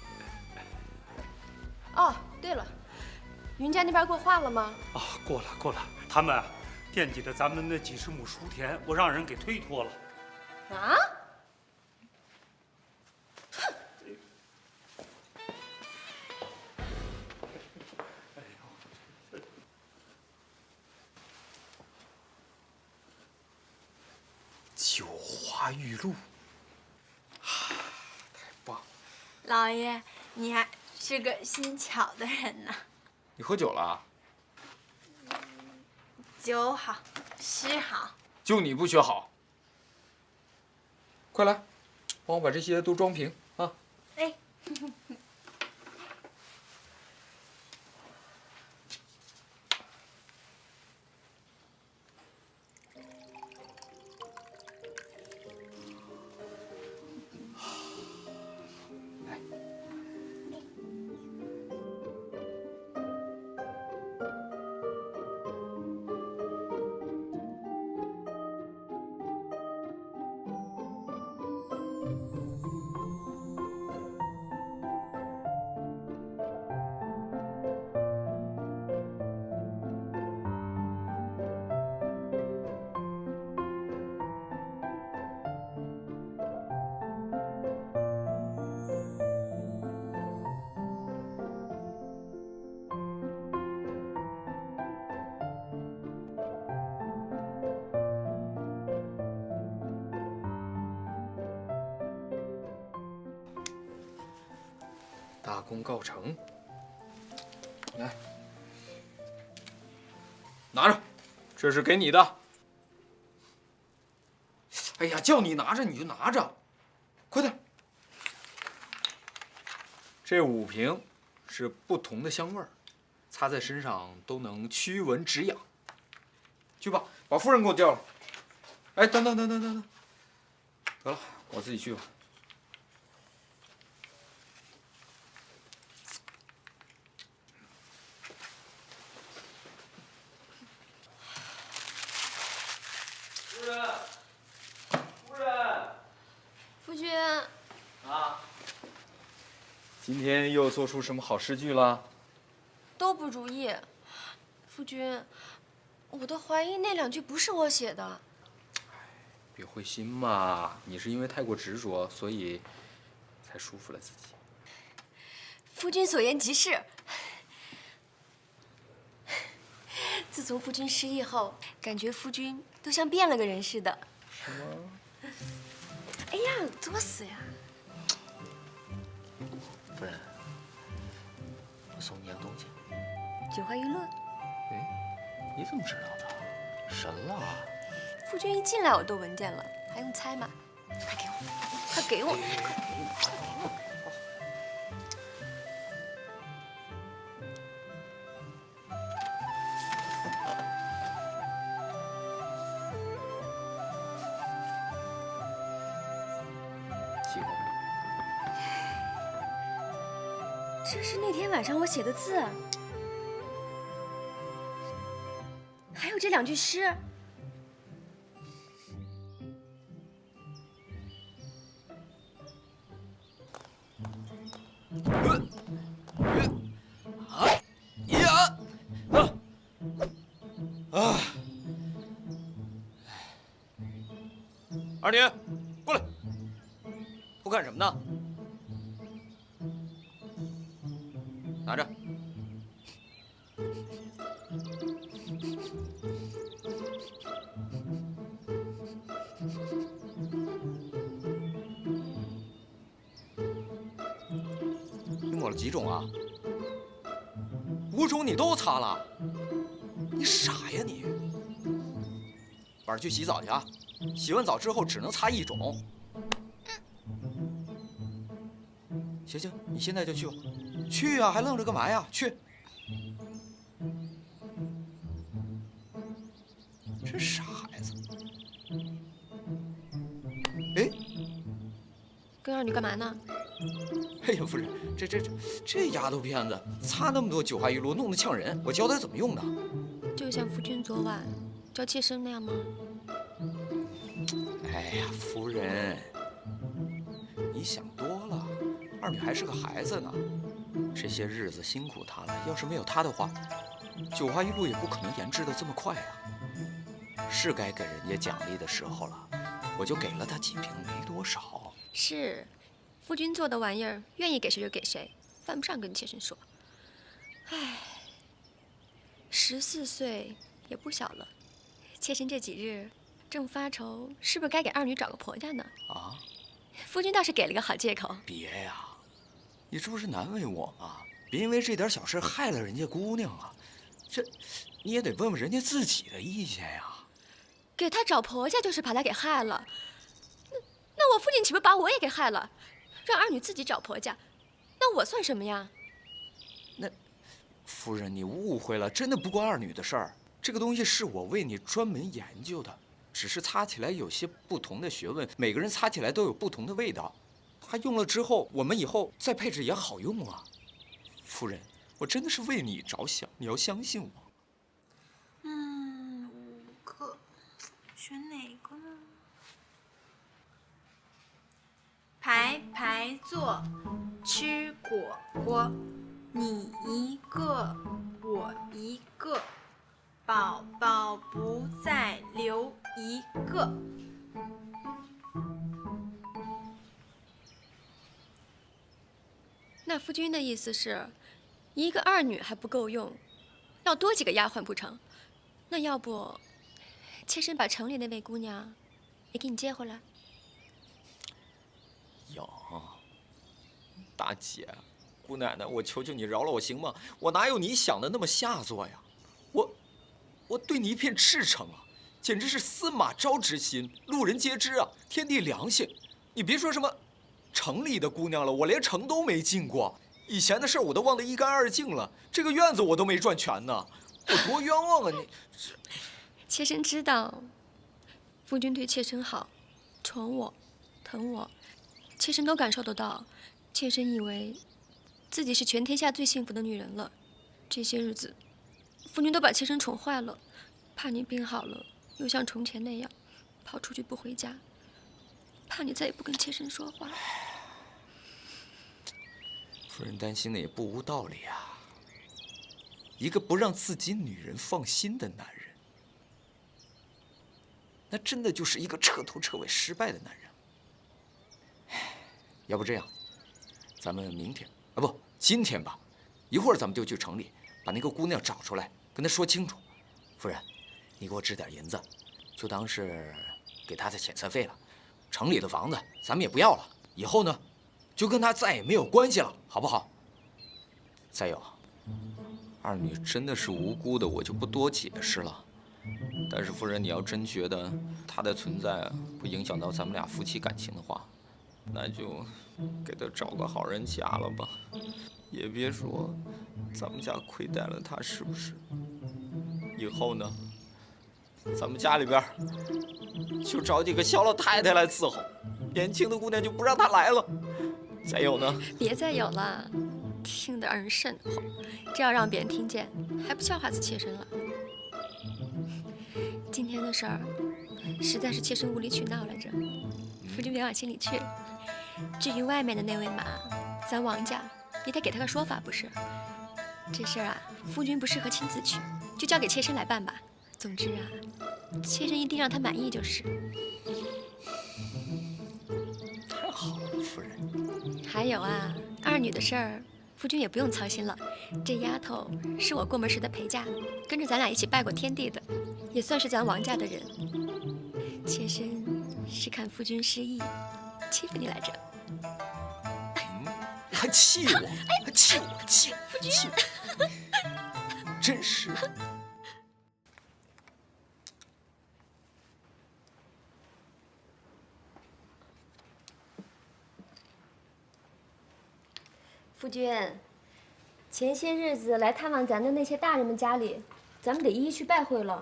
Speaker 2: 哦，对了，云家那边过话了吗？
Speaker 5: 啊，过了过了，他们惦记着咱们那几十亩熟田，我让人给推脱了。
Speaker 2: 啊？
Speaker 6: 九花玉露，太棒了！
Speaker 10: 老爷，你还是个心巧的人呢。
Speaker 6: 你喝酒了？
Speaker 10: 酒好，诗好，
Speaker 6: 就你不学好。快来，帮我把这些都装瓶啊！
Speaker 10: 哎。
Speaker 6: 大功告成，来，拿着，这是给你的。哎呀，叫你拿着你就拿着，快点。这5瓶是不同的香味儿，擦在身上都能驱蚊止痒。去吧，把夫人给我叫来。哎，等，得了，我自己去吧。
Speaker 2: 夫君，
Speaker 6: 啊，今天又做出什么好诗句了？
Speaker 2: 都不如意。夫君，我都怀疑那2句不是我写的。
Speaker 6: 别灰心嘛，你是因为太过执着，所以才束缚了自己。
Speaker 2: 夫君所言极是。自从夫君失忆后，感觉夫君都像变了个人似的。
Speaker 6: 是吗？
Speaker 2: 哎呀，作死呀！
Speaker 6: 夫人，我送你样东西。
Speaker 2: 酒花玉露。
Speaker 6: 哎，你怎么知道的？神了！
Speaker 2: 夫君一进来我都闻见了，还用猜吗？快给我，快给我，快给我，快给我！
Speaker 6: 喜欢吗？
Speaker 2: 这是那天晚上我写的字，还有这2句诗。
Speaker 11: 二女，过来，不干什么呢？拿着。你抹了几种啊？5种你都擦了？你傻呀你！晚上去洗澡去啊！洗完澡之后只能擦1种。行行，你现在就去吧。去呀，还愣着干嘛呀？去！真傻孩子。哎，
Speaker 2: 跟二女干嘛呢？
Speaker 11: 哎呀，夫人，这丫头片子擦那么多酒花玉露，弄得呛人。我教她怎么用的。
Speaker 2: 就像夫君昨晚教妾身那样吗？
Speaker 11: 哎呀，夫人，你想多了。二女还是个孩子呢，这些日子辛苦她了。要是没有她的话，酒花玉露也不可能研制的这么快啊。是该给人家奖励的时候了，我就给了她几瓶，没多少。
Speaker 2: 是，夫君做的玩意儿，愿意给谁就给谁，犯不上跟妾身说。唉，14岁也不小了，妾身这几日正发愁，是不是该给二女找个婆家呢？
Speaker 11: 啊？
Speaker 2: 夫君倒是给了个好借口。
Speaker 11: 别呀，你这不是难为我吗？别因为这点小事害了人家姑娘啊！这你也得问问人家自己的意见呀。
Speaker 2: 给她找婆家就是把她给害了，那我父亲岂不把我也给害了？让二女自己找婆家，那我算什么呀？
Speaker 11: 那夫人，你误会了，真的不关二女的事儿。这个东西是我为你专门研究的，只是擦起来有些不同的学问，每个人擦起来都有不同的味道。它用了之后，我们以后再配置也好用啊。夫人，我真的是为你着想，你要相信我。
Speaker 10: 5个，选哪个呢？排排坐，吃果果，你一个，我一个，宝宝不再留一个。
Speaker 2: 那夫君的意思是，一个二女还不够用，要多几个丫鬟不成？那要不，妾身把城里那位姑娘也给你接回来。
Speaker 11: 哟，大姐，姑奶奶，我求求你饶了我行吗？我哪有你想的那么下作呀？我对你一片赤诚啊，简直是司马昭之心，路人皆知啊，天地良心。你别说什么城里的姑娘了，我连城都没进过，以前的事我都忘得一干二净了。这个院子我都没转全呢，我多冤枉啊你！
Speaker 2: 妾身知道，夫君对妾身好，宠我，疼我。 妾身都感受得到，妾身以为自己是全天下最幸福的女人了。这些日子，夫君都把妾身宠坏了，怕你病好了又像从前那样跑出去不回家，怕你再也不跟妾身说话。
Speaker 11: 夫人担心的也不无道理啊。一个不让自己女人放心的男人，那真的就是一个彻头彻尾失败的男人。要不这样，咱们明天啊，不，今天吧，一会儿咱们就去城里把那个姑娘找出来，跟她说清楚。夫人，你给我支点银子，就当是给她的遣散费了。城里的房子咱们也不要了，以后呢，就跟她再也没有关系了，好不好？再有，二女真的是无辜的，我就不多解释了。但是夫人，你要真觉得她的存在不影响到咱们俩夫妻感情的话，那就给她找个好人家了吧，也别说咱们家亏待了她，是不是？以后呢，咱们家里边就找几个小老太太来伺候，年轻的姑娘就不让她来了。再有呢，
Speaker 2: 别再有了，听得让人瘆得慌。这要让别人听见，还不笑话死妾身了？今天的事儿，实在是妾身无理取闹来着，夫君别往心里去。至于外面的那位马，咱王家也得给他个说法，不是？这事儿啊，夫君不适合亲自去，就交给妾身来办吧。总之啊，妾身一定让他满意就是。
Speaker 11: 太好了，夫人。
Speaker 2: 还有啊，二女的事儿，夫君也不用操心了。这丫头是我过门时的陪嫁，跟着咱俩一起拜过天地的，也算是咱王家的人。妾身是看夫君失意，欺负你来着。
Speaker 11: 还气我，还气我，气我，气我，真是。
Speaker 2: 夫君，前些日子来探望咱的那些大人们家里，咱们得一一去拜会了。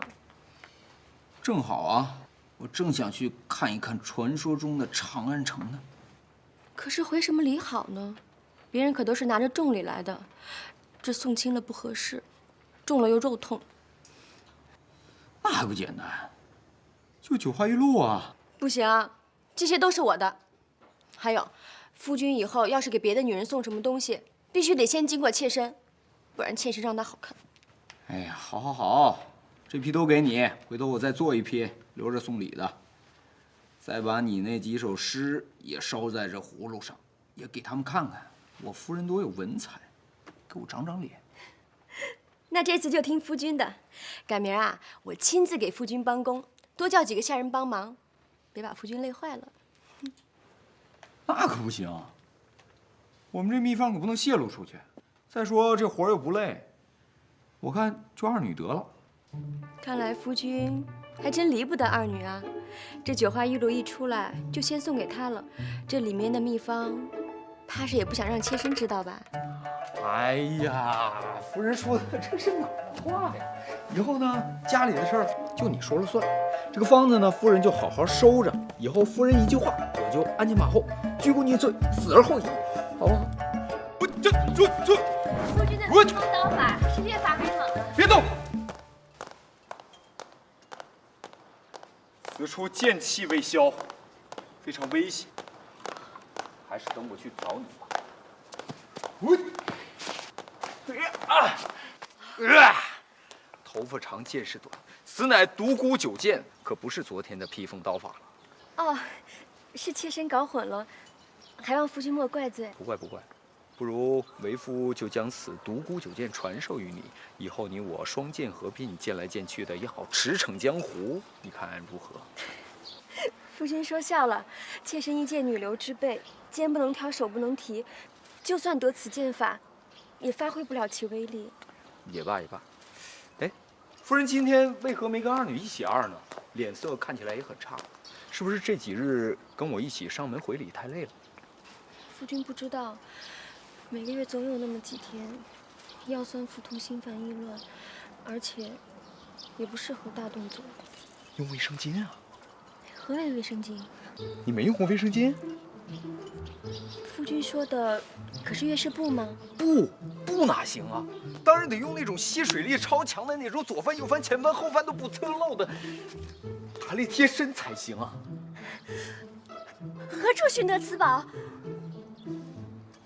Speaker 6: 正好啊，我正想去看一看传说中的长安城呢。
Speaker 2: 可是回什么礼好呢？别人可都是拿着重礼来的，这送轻了不合适，重了又肉痛。
Speaker 6: 那还不简单，就九花一路啊！
Speaker 2: 不行，这些都是我的。还有，夫君以后要是给别的女人送什么东西，必须得先经过妾身，不然妾身让她好看。
Speaker 6: 哎呀，好，好，好，这批都给你，回头我再做一批，留着送礼的。再把你那几首诗也烧在这葫芦上，也给他们看看，我夫人多有文采，给我长长脸。
Speaker 2: 那这次就听夫君的，改明儿啊，我亲自给夫君帮工，多叫几个下人帮忙，别把夫君累坏了。
Speaker 6: 那可不行，我们这秘方可不能泄露出去。再说这活儿又不累，我看就二女得了。
Speaker 2: 看来夫君还真离不得二女啊！这九花玉露一出来，就先送给她了。这里面的秘方，怕是也不想让妾身知道吧？
Speaker 6: 哎呀，夫人说的这是哪儿的话呀？以后呢，家里的事儿就你说了算。这个方子呢，夫人就好好收着。以后夫人一句话，我就鞍前马后，鞠躬尽瘁，死而后已，好不好？
Speaker 2: 夫君的秘方刀法是越发威猛了。
Speaker 1: 别动！此处剑气未消，非常危险，还是等我去找你吧。头发长见识短，此乃独孤九剑，可不是昨天的披风刀法了。
Speaker 2: 哦，是妾身搞混了，还望夫君莫怪罪。
Speaker 1: 不怪不怪，不如为夫就将此独孤九剑传授于你，以后你我双剑合并，剑来剑去的也好驰骋江湖，你看如何？
Speaker 2: 夫君说笑了，妾身一介女流之辈，肩不能挑，手不能提，就算得此剑法，也发挥不了其威力。
Speaker 1: 也罢也罢。哎，夫人今天为何没跟二女一起二呢？脸色看起来也很差，是不是这几日跟我一起上门回礼太累了？
Speaker 2: 夫君不知道，每个月总有那么几天，腰酸腹痛、心烦意乱，而且也不适合大动作。
Speaker 1: 用卫生巾啊？
Speaker 2: 何谓卫生巾？
Speaker 1: 你没用过卫生巾？
Speaker 2: 夫君说的可是月事布吗？
Speaker 1: 不哪行啊！当然得用那种吸水力超强的那种，左翻右翻前翻后翻都不侧漏的，弹力贴身才行啊！
Speaker 2: 何处寻得此宝？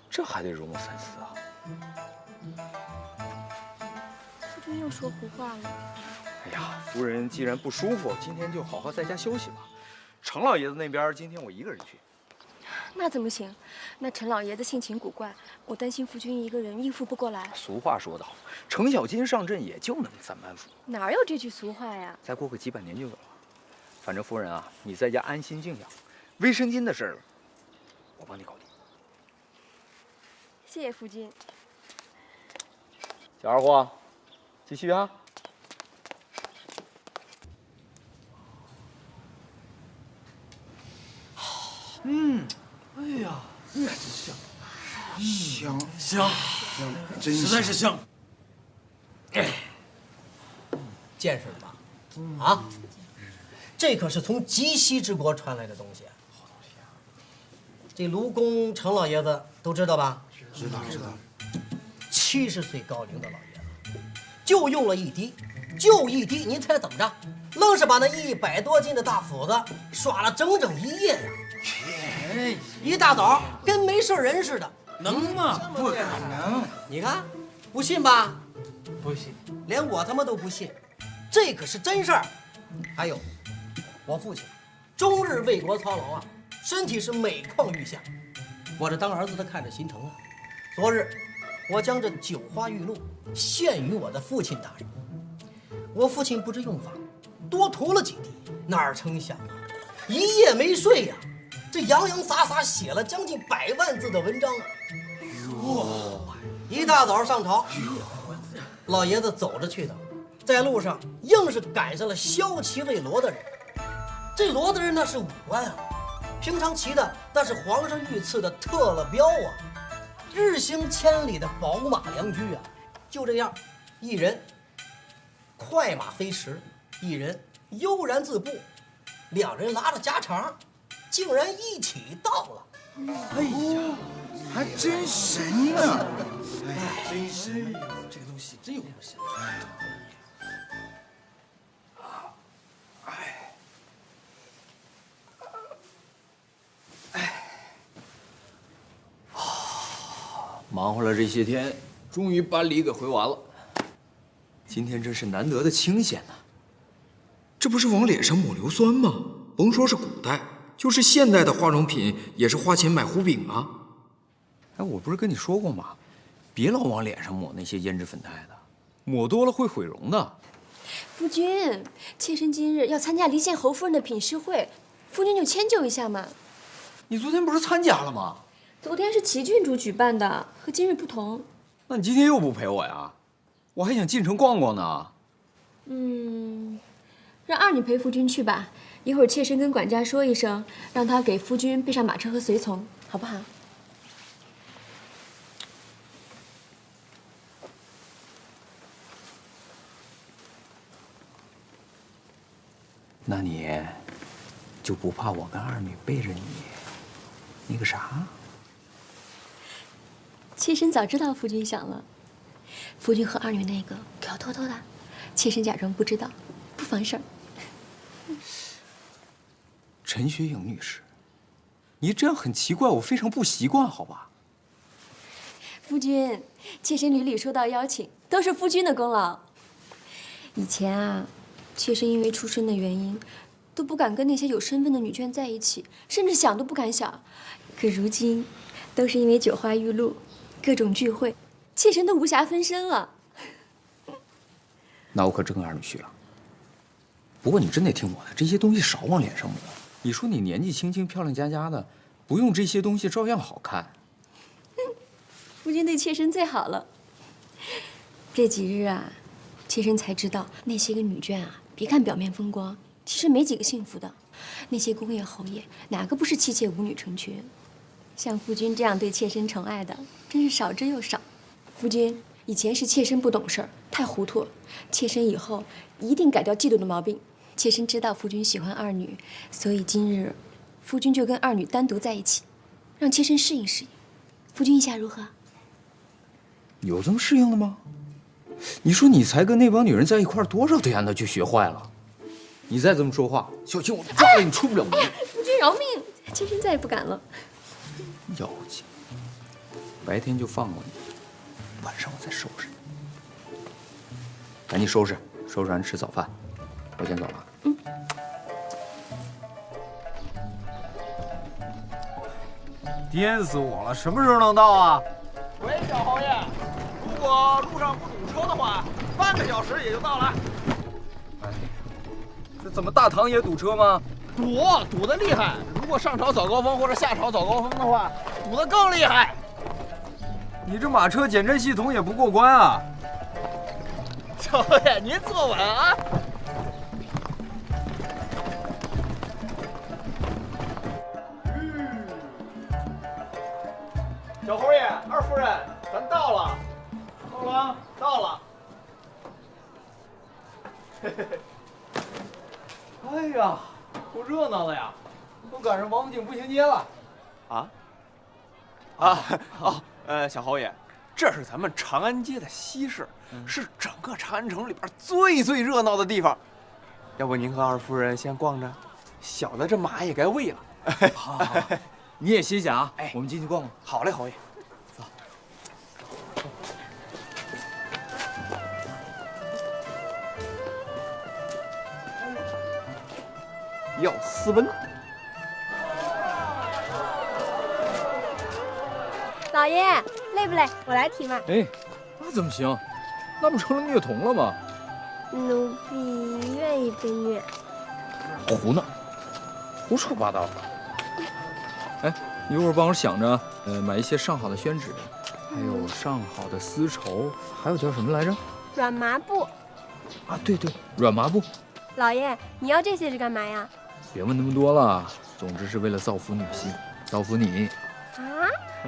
Speaker 1: 这还得容我三思啊！
Speaker 2: 夫君又说胡话了。
Speaker 6: 哎呀，夫人既然不舒服，今天就好好在家休息吧。程老爷子那边，今天我一个人去。
Speaker 2: 那怎么行？那陈老爷子性情古怪，我担心夫君一个人应付不过来。
Speaker 6: 俗话说得好，程小金上阵也就那么3板斧，
Speaker 2: 哪有这句俗话呀？
Speaker 6: 再过个几百年就有了。反正夫人啊，你在家安心静养，卫生巾的事儿，我帮你搞定。
Speaker 2: 谢谢夫君。
Speaker 6: 小二货，继续啊。
Speaker 13: 哎呀，真香，
Speaker 3: 香
Speaker 13: 香，
Speaker 3: 真
Speaker 13: 实在是香。
Speaker 14: 见识了吧？啊，这可是从极西之国传来的东西。这卢公程老爷子都知道吧？
Speaker 3: 知道。
Speaker 14: 70岁高龄的老爷子，就用了一滴，就一滴，您猜怎么着？愣是把那100多斤的大斧子耍了整整1夜呀！一大早跟没事人似的，
Speaker 13: 能吗？
Speaker 3: 不可能！
Speaker 14: 你看，不信吧？
Speaker 13: 不信，
Speaker 14: 连我他妈都不信，这可是真事儿。还有，我父亲终日为国操劳啊，身体是每况愈下。我这当儿子的看着心疼啊。昨日，我将这酒花玉露献于我的父亲大人，我父亲不知用法，多涂了几滴，哪成想啊，一夜没睡呀，这洋洋洒洒写了将近100万字的文章啊！一大早上朝，老爷子走着去的，在路上硬是赶上了骁骑卫罗大人。这罗大人那是武官啊，平常骑的那是皇上御赐的特了标啊，日行千里的宝马良驹啊。就这样，一人快马飞驰，一人悠然自步，两人拉着家常，竟然一起到了。
Speaker 3: 哎呀，还真神呢！
Speaker 14: 哎，真神！这个东西真有点神。
Speaker 6: 忙活了这些天，终于搬礼给回完了。今天真是难得的清闲呐！
Speaker 15: 这不是往脸上抹硫酸吗？甭说是古代，就是现代的化妆品也是花钱买糊饼啊！
Speaker 6: 哎，我不是跟你说过吗？别老往脸上抹那些胭脂粉黛的，抹多了会毁容的。
Speaker 2: 夫君，妾身今日要参加离县侯夫人的品诗会，夫君就迁就一下嘛。
Speaker 6: 你昨天不是参加了吗？
Speaker 2: 昨天是齐郡主举办的，和今日不同。
Speaker 6: 那你今天又不陪我呀？我还想进城逛逛呢。
Speaker 2: 让二女陪夫君去吧。一会儿妾身跟管家说一声，让他给夫君备上马车和随从，好不好？
Speaker 6: 那你就不怕我跟二女背着你那个啥？
Speaker 2: 妾身早知道夫君想了，夫君和二女那个可要偷偷的，妾身假装不知道，不妨事儿。
Speaker 6: 陈雪影女士，你这样很奇怪，我非常不习惯，好吧？
Speaker 2: 夫君，妾身屡屡收到邀请，都是夫君的功劳。以前啊，妾身因为出身的原因，都不敢跟那些有身份的女眷在一起，甚至想都不敢想。可如今，都是因为酒花玉露，各种聚会，妾身都无暇分身了。
Speaker 6: 那我可真跟二女去了。不过你真得听我的，这些东西少往脸上抹。你说你年纪轻轻、漂亮佳佳的，不用这些东西照样好看。
Speaker 2: 夫君对妾身最好了。这几日啊，妾身才知道那些个女眷啊，别看表面风光，其实没几个幸福的。那些公爷侯爷，哪个不是妻妾舞女成群？像夫君这样对妾身宠爱的，真是少之又少。夫君，以前是妾身不懂事儿，太糊涂了。妾身以后一定改掉嫉妒的毛病。妾身知道夫君喜欢二女，所以今日夫君就跟二女单独在一起，让妾身适应适应。夫君意下如何？
Speaker 6: 有这么适应的吗？你说你才跟那帮女人在一块儿多少天了，就学坏了？你再这么说话，小心我抓了你出不了门。
Speaker 2: 夫君饶命，妾身再也不敢了。
Speaker 6: 妖精，白天就放过你，晚上我再收拾你。赶紧收拾，收拾完吃早饭，我先走了。
Speaker 13: 颠死我了！什么时候能到啊？
Speaker 8: 喂，小侯爷，如果路上不堵车的话，半个小时也就到了。
Speaker 13: 哎，这怎么大唐也堵车吗？
Speaker 8: 堵得厉害！如果上朝早高峰或者下朝早高峰的话，堵得更厉害。
Speaker 13: 你这马车减震系统也不过关啊！
Speaker 8: 小侯爷，您坐稳啊！小侯爷，二夫人，咱到了，到了，到了。嘿嘿嘿。哎呀，够热闹的呀！都赶上王府井步行街了。小侯爷，这是咱们长安街的西市，是整个长安城里边最热闹的地方。要不您和二夫人先逛着，小的这马也该喂了。
Speaker 13: 好，你也歇歇啊。哎，我们进去逛逛。
Speaker 8: 好嘞，侯爷。走。要斯文。
Speaker 7: 老爷，累不累？我来提嘛。
Speaker 1: 哎，那怎么行？那不成了虐童了吗？
Speaker 7: 奴婢愿意被虐。
Speaker 1: 胡闹，胡说八道。哎，一会儿帮我想着，买一些上好的宣纸，还有上好的丝绸，还有叫什么来着？
Speaker 7: 软麻布。
Speaker 1: 啊，对，软麻布。
Speaker 7: 老爷，你要这些是干嘛呀？
Speaker 1: 别问那么多了，总之是为了造福女性，造福你。
Speaker 7: 啊？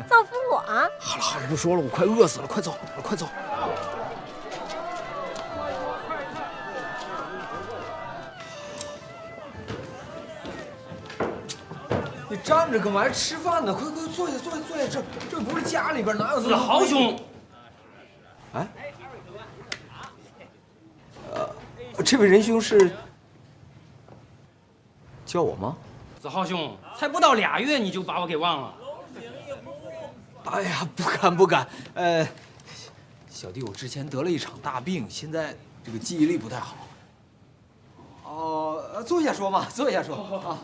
Speaker 7: 造福我？
Speaker 1: 好了，不说了，我快饿死了，快走。
Speaker 15: 你站着干嘛？吃饭呢？快坐下，这不是家里边，哪有这么……
Speaker 5: 豪兄，
Speaker 8: 哎，这位仁兄是叫我吗？
Speaker 5: 子豪兄，才不到2月你就把我给忘了。
Speaker 15: 哎呀，不敢。小弟我之前得了一场大病，现在这个记忆力不太好。哦，坐下说嘛，坐下说。好。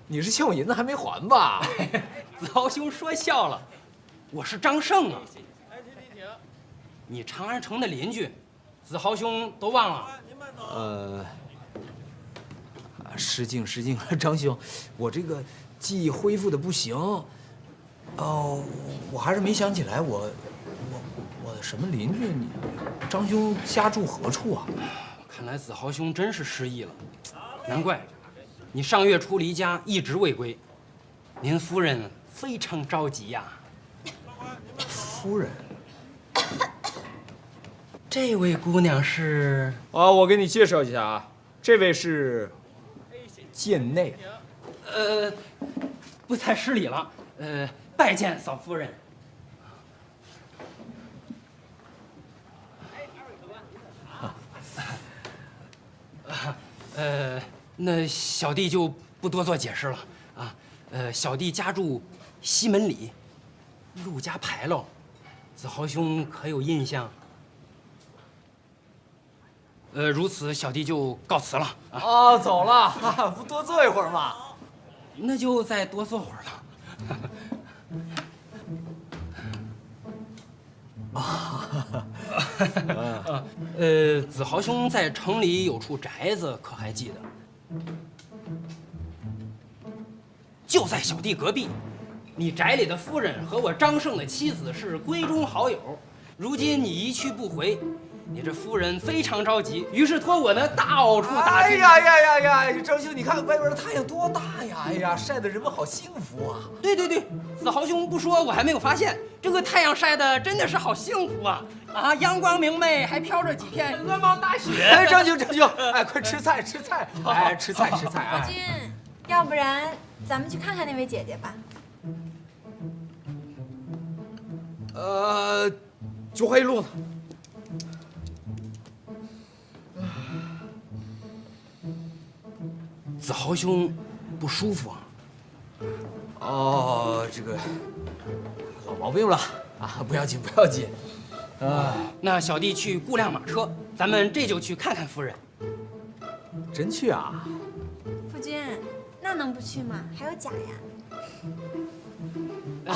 Speaker 15: 你是欠我银子还没还吧？
Speaker 5: 子豪兄说笑了，我是张胜啊。你长安城的邻居，子豪兄都忘了？
Speaker 15: 失敬，张兄，我这个记忆恢复的不行。我还是没想起来我的什么邻居？你张兄家住何处啊？
Speaker 5: 看来子豪兄真是失忆了，难怪你上月初离家一直未归，您夫人非常着急呀。
Speaker 15: 夫人，
Speaker 5: 这位姑娘是？
Speaker 1: 我给你介绍一下啊，这位是贱内。
Speaker 5: 不才失礼了，拜见嫂夫人。那小弟就不多做解释了啊。小弟家住西门里，陆家牌楼，子豪兄可有印象？如此，小弟就告辞了啊。
Speaker 15: 走了，不多坐一会儿吗？
Speaker 5: 那就再多坐会儿了。子豪兄在城里有处宅子，可还记得？就在小弟隔壁。你宅里的夫人和我张胜的妻子是闺中好友，如今你一去不回，你这夫人非常着急，于是托我呢到处打听。
Speaker 15: 哎呀，张兄，你看外边的太阳多大呀！哎呀，晒得人们好幸福啊！
Speaker 5: 对，子豪兄不说，我还没有发现，这个太阳晒的真的是好幸福啊！阳光明媚，还飘着几片鹅毛大雪。
Speaker 15: 哎，张兄，快吃菜！哎，吃菜！
Speaker 10: 夫君，要不然咱们去看看那位姐姐吧。
Speaker 1: 就黑路子。
Speaker 5: 子豪兄不舒服
Speaker 15: 啊？这个老毛病了啊，不要紧。
Speaker 16: 那小弟去雇辆马车，咱们这就去看看夫人。
Speaker 6: 真去啊？
Speaker 10: 夫君，那能不去吗？还有甲呀。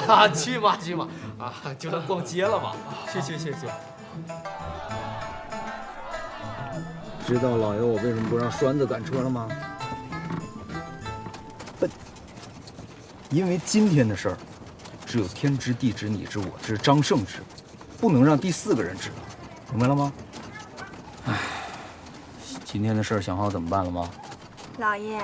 Speaker 6: 啊，去嘛去嘛！啊，就当逛街了嘛。去。
Speaker 13: 知道老爷我为什么不让栓子赶车了吗？笨，因为今天的事儿，只有天知地知你知我知张胜知，不能让第4个人知道，明白了吗？唉，今天的事儿想好怎么办了吗？
Speaker 10: 老爷，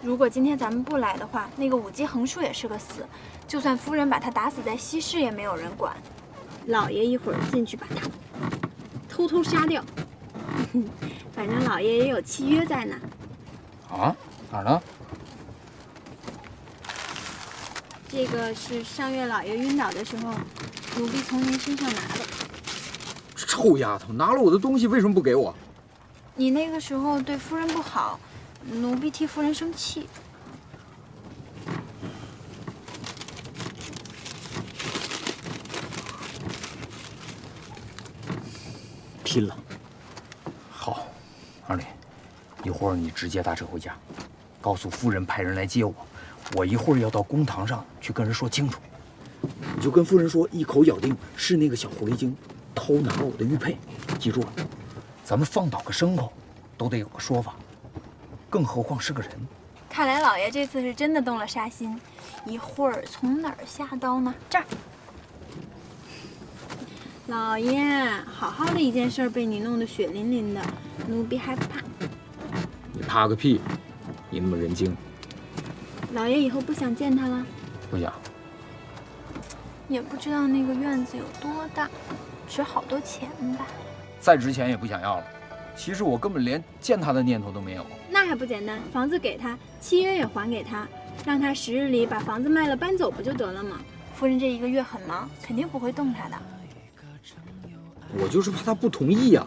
Speaker 10: 如果今天咱们不来的话，那个武姬横竖也是个死，就算夫人把他打死在西市，也没有人管。老爷一会儿进去把他偷偷杀掉。反正老爷也有契约在呢。
Speaker 13: 啊？哪儿呢？
Speaker 10: 这个是上月老爷晕倒的时候，奴婢从您身上拿的。
Speaker 13: 臭丫头，拿了我的东西为什么不给我？
Speaker 10: 你那个时候对夫人不好，奴婢替夫人生气。
Speaker 13: 拼了！好，二李，一会儿你直接搭车回家，告诉夫人派人来接我。我一会儿要到公堂上去跟人说清楚。你就跟夫人说，一口咬定是那个小狐狸精偷拿了我的玉佩。记住了，咱们放倒个牲口都得有个说法，更何况是个人。
Speaker 10: 看来老爷这次是真的动了杀心。一会儿从哪儿下刀呢？这儿。老爷，好好的一件事被你弄得血淋淋的，奴婢害怕。
Speaker 13: 你怕个屁！你那么人精。
Speaker 10: 老爷以后不想见他了？
Speaker 13: 不想。
Speaker 10: 也不知道那个院子有多大，值好多钱吧？
Speaker 13: 再值钱也不想要了。其实我根本连见他的念头都没有。
Speaker 10: 那还不简单？房子给他，契约也还给他，让他10日里把房子卖了搬走不就得了吗？夫人这1个月很忙，肯定不会动他的。
Speaker 13: 我就是怕他不同意呀。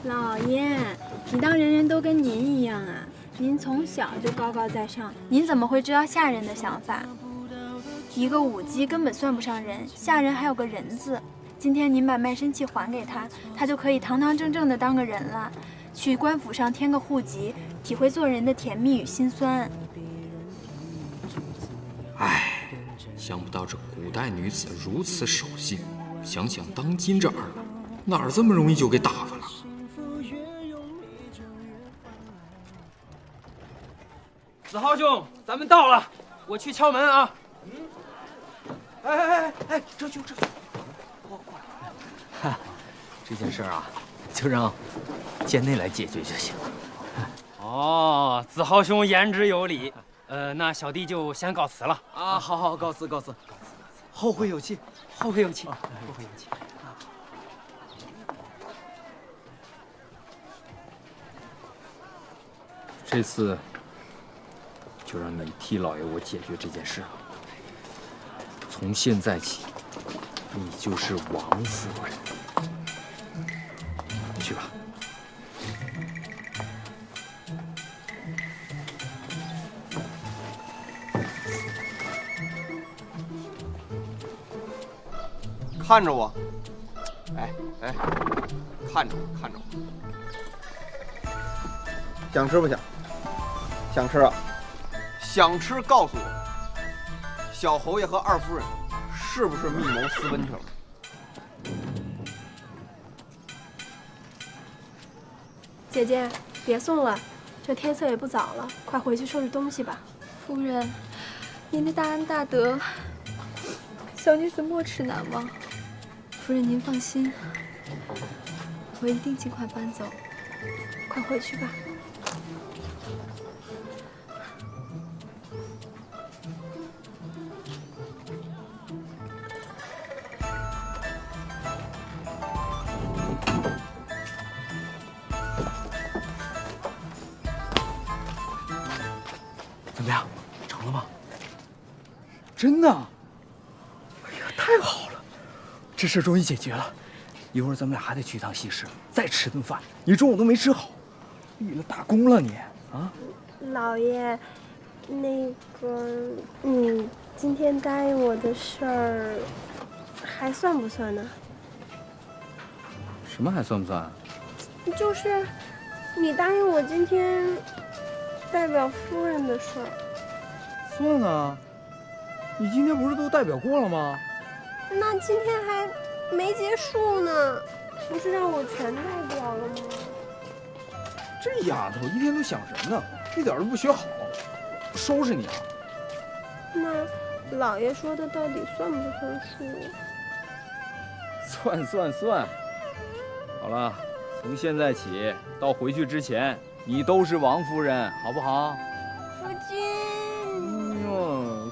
Speaker 10: 老爷，你当人人都跟您一样啊？您从小就高高在上，您怎么会知道下人的想法？一个武姬根本算不上人，下人还有个人字。今天您把卖身契还给他，他就可以堂堂正正的当个人了，去官府上填个户籍，体会做人的甜蜜与辛酸。
Speaker 6: 唉，想不到这古代女子如此守信，想想当今这儿了，哪儿这么容易就给打发了？
Speaker 16: 子豪兄，咱们到了，我去敲门啊。
Speaker 13: 哎，这就过来。哈，这件事啊，就让贱内来解决就行了。
Speaker 16: 哦，子豪兄言之有理。那小弟就先告辞了。
Speaker 13: 啊，好，告辞。后会有期。
Speaker 16: 后会有期。
Speaker 13: 这次就让你替老爷我解决这件事了。从现在起，你就是王夫人。去吧。
Speaker 8: 看着我，哎，看着我。想吃不想？想吃啊！想吃，告诉我，小侯爷和二夫人是不是密谋私奔去了？
Speaker 2: 姐姐，别送了，这天色也不早了，快回去收拾东西吧。夫人，您的大恩大德，小女子没齿难忘。夫人您放心，我一定尽快搬走，快回去吧。
Speaker 13: 怎么样，成了吗？真的？哎呀，太好了，这事终于解决了。一会儿咱们俩还得去一趟西市，再吃顿饭。你中午都没吃好，立了大功了你啊！
Speaker 2: 老爷，那个你今天答应我的事儿，还算不算呢？
Speaker 13: 什么还算不算？
Speaker 7: 就是你答应我今天代表夫人的事儿。
Speaker 1: 算啊，你今天不是都代表过了吗？
Speaker 7: 那今天还没结束呢，不是让我全代表了吗？
Speaker 1: 这丫头一天都想什么呢？一点都不学好，收拾你啊！
Speaker 7: 那老爷说的到底算不算数？
Speaker 13: 算。好了，从现在起到回去之前，你都是王夫人，好不好？
Speaker 7: 夫君。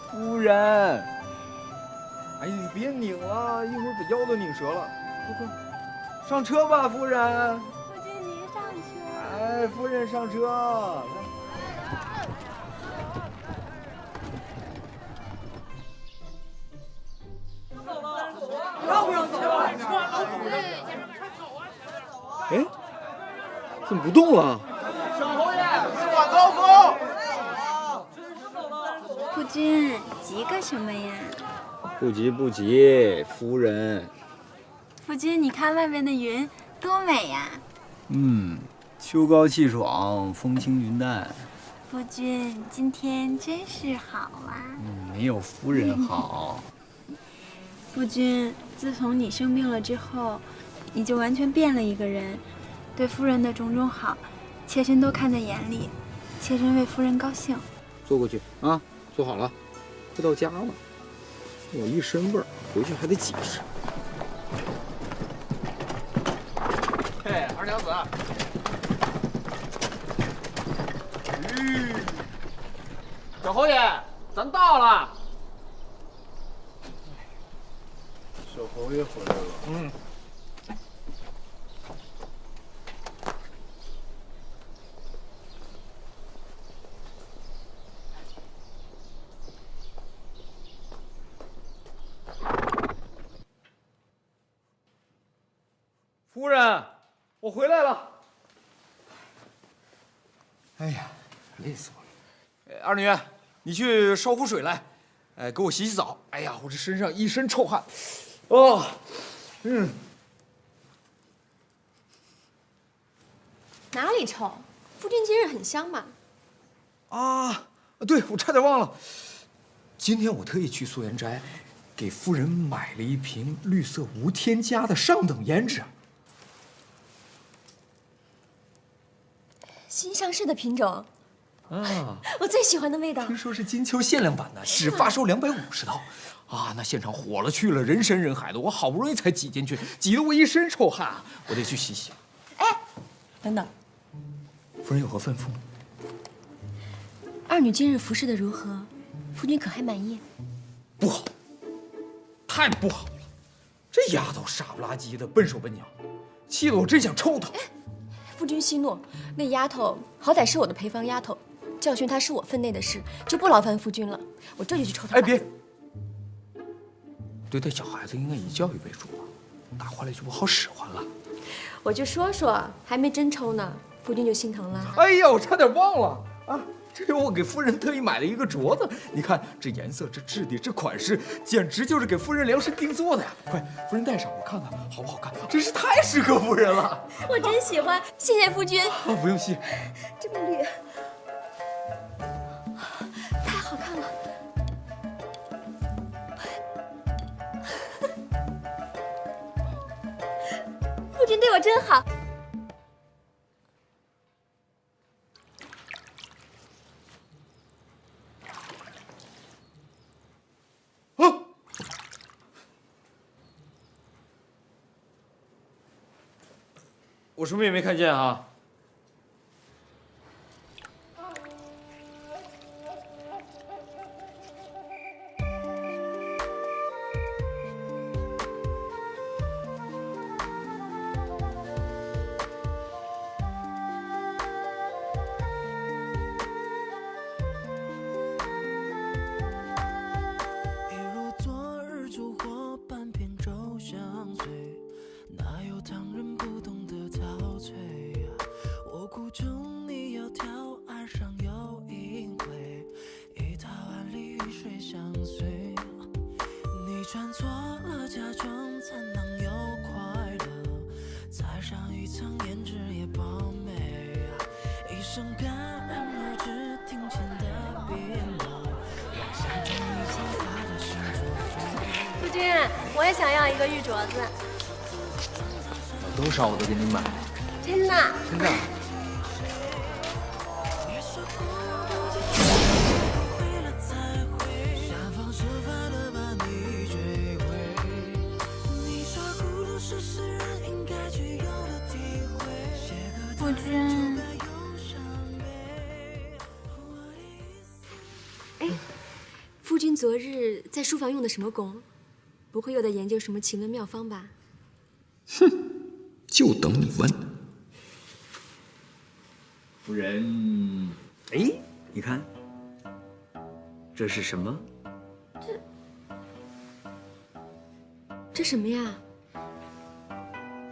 Speaker 13: 夫人。
Speaker 1: 哎，你别拧了，一会儿把腰都拧折了。快，上车吧，夫人。
Speaker 7: 夫君您上车。
Speaker 1: 哎，夫人上车。
Speaker 8: 要不要走啊？
Speaker 1: 哎，怎么不动了？
Speaker 8: 小侯爷，是晚高峰。
Speaker 10: 夫君，急个什么呀？
Speaker 13: 不急，夫人。
Speaker 10: 夫君，你看外面的云多美呀！
Speaker 13: 秋高气爽，风轻云淡。
Speaker 10: 夫君，今天真是好啊！
Speaker 13: 没有夫人好。
Speaker 10: 夫君，自从你生病了之后，你就完全变了一个人，对夫人的种种好，妾身都看在眼里，妾身为夫人高兴。
Speaker 1: 坐过去啊，坐好了，快到家了。我一身味儿，回去还得解释。
Speaker 8: 嘿，二娘子。小侯爷，咱到了。
Speaker 12: 小侯爷回来了。
Speaker 1: 夫人，我回来了。哎呀，累死我了！二女，你去烧壶水来，给我洗洗澡。哎呀，我这身上一身臭汗。哦，
Speaker 2: 哪里臭？夫君今日很香嘛。
Speaker 1: 啊，对，我差点忘了，今天我特意去素颜斋，给夫人买了一瓶绿色无添加的上等胭脂。
Speaker 2: 新上市的品种，
Speaker 1: 啊，
Speaker 2: 我最喜欢的味道。
Speaker 1: 听说是金秋限量版的，只发售250套，啊，那现场火了去了，人山人海的，我好不容易才挤进去，挤得我一身臭汗，我得去洗洗。
Speaker 2: 哎，等等，
Speaker 1: 夫人有何吩咐？
Speaker 2: 二女今日服侍的如何？夫君可还满意？
Speaker 1: 不好，太不好了！这丫头傻不拉几的，笨手笨脚，气得我真想抽她。
Speaker 2: 夫君息怒，那丫头好歹是我的陪房丫头，教训她是我分内的事，就不劳烦夫君了。我这就去抽她。
Speaker 1: 哎，别！对待小孩子应该以教育为主啊，打坏了就不好使唤了。
Speaker 2: 我就说说，还没真抽呢，夫君就心疼了。
Speaker 1: 哎呀，我差点忘了啊！这是我给夫人特意买了一个镯子，你看这颜色、这质地、这款式，简直就是给夫人量身定做的呀！快，夫人戴上，我看看好不好看，真是太适合夫人了。
Speaker 2: 我真喜欢，谢谢夫君。
Speaker 1: 不用谢。
Speaker 2: 这么绿，太好看了。夫君对我真好。
Speaker 1: 我什么也没看见啊。
Speaker 17: 穿错了嫁妆才能有快乐。
Speaker 7: 夫君，我也想要一个玉镯子。
Speaker 6: 有多少我都给你买。
Speaker 7: 真的？
Speaker 6: 真的。
Speaker 10: 夫君。
Speaker 2: 哎，夫君昨日在书房用的什么功？不会又在研究什么奇轮妙方吧？
Speaker 6: 哼，就等你问。夫人，哎，你看，这是什么？
Speaker 2: 这什么呀？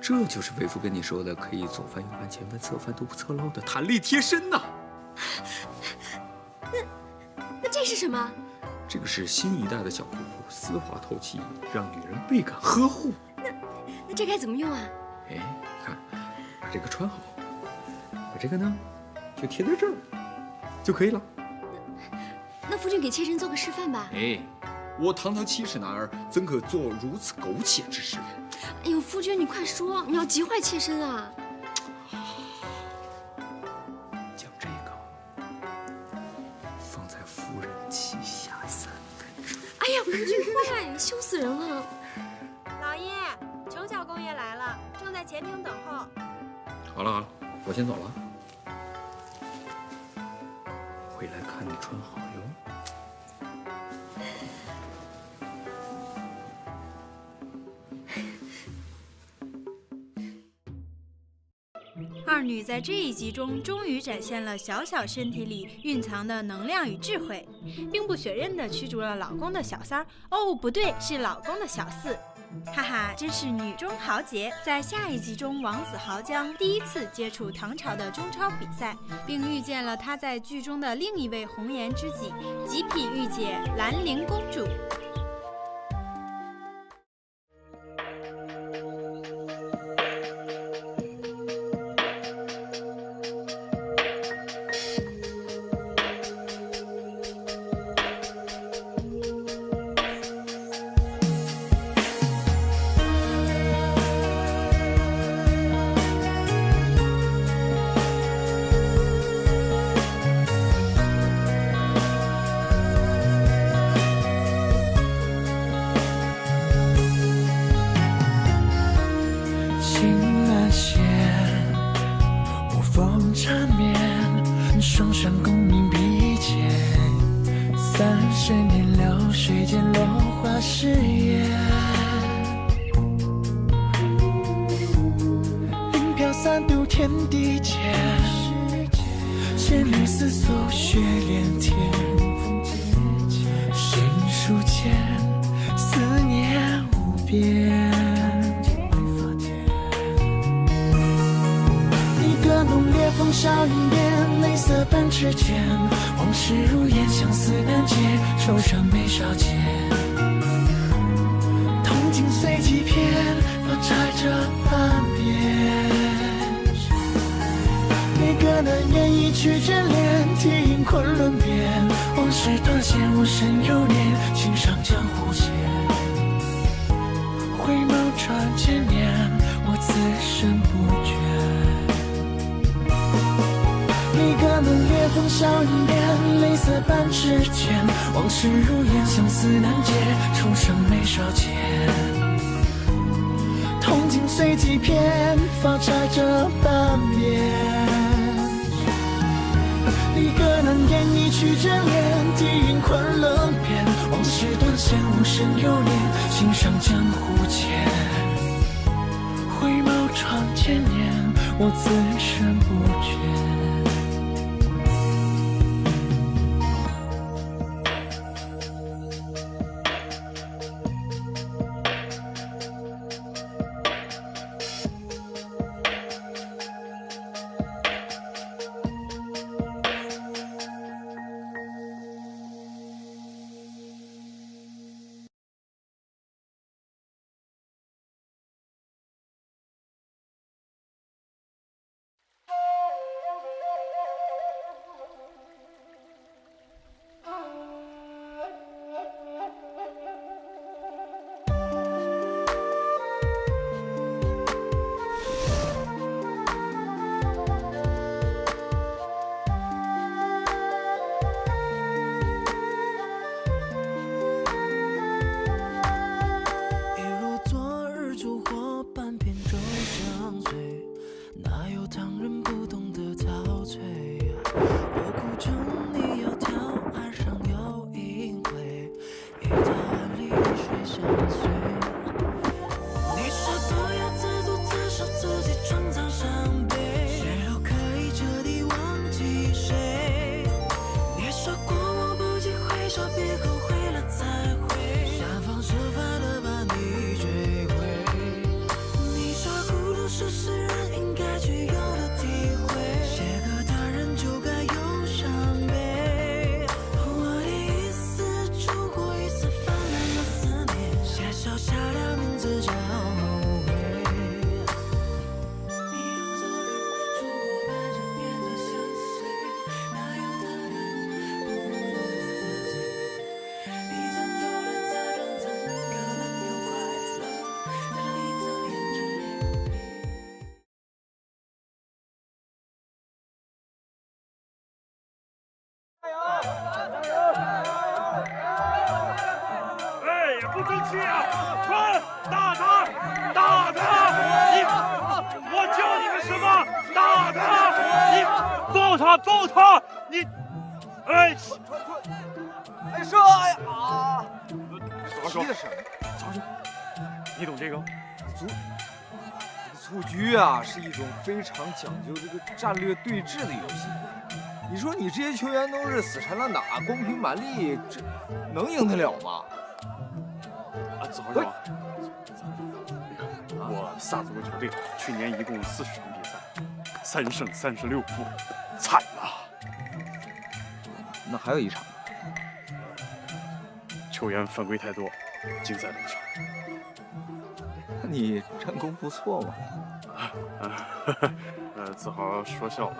Speaker 6: 这就是为夫跟你说的，可以左翻右翻前翻侧翻都不侧漏的弹力贴身呐。
Speaker 2: 那这是什么？
Speaker 6: 这个是新一代的小裤裤，丝滑透气，让女人倍感呵护。
Speaker 2: 那这该怎么用啊？
Speaker 6: 哎，看，把这个穿好，把这个呢，就贴在这儿，就可以了。
Speaker 2: 那夫君给妾身做个示范吧。
Speaker 6: 哎，我堂堂70男儿，怎可做如此苟且之事？
Speaker 2: 哎呦，夫君，你快说，你要急坏妾身啊！
Speaker 6: 将这个放在夫人膝下3分钟。
Speaker 2: 哎呀，夫君快，羞死人了！
Speaker 7: 老爷，程小公爷来了，正在前厅等候。
Speaker 6: 好了好了，我先走了。回来看你穿好哟。
Speaker 10: 二女在这一集中终于展现了小小身体里蕴藏的能量与智慧，兵不血刃地驱逐了老公的小三儿，哦，不对，是老公的小四。哈哈，真是女中豪杰！在下一集中，王子豪将第一次接触唐朝的中超比赛，并遇见了他在剧中的另一位红颜知己——极品御姐兰陵公主。
Speaker 17: 双双功名比肩，30年流水间落花誓言。灵飘三渡天地间，千缕丝素血连天。心书间，思念无边。一个浓烈风少云边，泪色半指尖，往事如烟，相思难解，愁伤眉梢间。铜镜随几片，发钗着半边。那个难言一曲眷恋，题饮昆仑边。往事断线，我身犹念，心上江湖间。回眸转千年，我此生不倦。一个浓烈风少云边，泪色半指尖，往事如烟，相思难解，愁伤眉梢间。铜镜随几片，发钗着半边。离歌难言一曲眷恋，题饮昆仑边。往事断线，无声犹念，心上江湖间。回眸闯千年，我此生不倦。
Speaker 9: 哎呀，不争气啊！传，打他，打他！你，我教你们什么？打他！你抱他，抱他！你，哎，
Speaker 8: 哎，射呀！
Speaker 9: 早说，早说，你懂这个？
Speaker 8: 蹴鞠啊，是一种非常讲究这个战略对峙的游戏。你说你这些球员都是死缠烂打、光凭蛮力，这能赢得了吗？
Speaker 9: 啊，子豪兄，我萨足球队去年一共40场比赛，3胜36负，惨了。
Speaker 8: 那还有一场，
Speaker 9: 球员犯规太多，禁赛2场。
Speaker 8: 那你战功不错嘛。
Speaker 9: 子豪说笑了。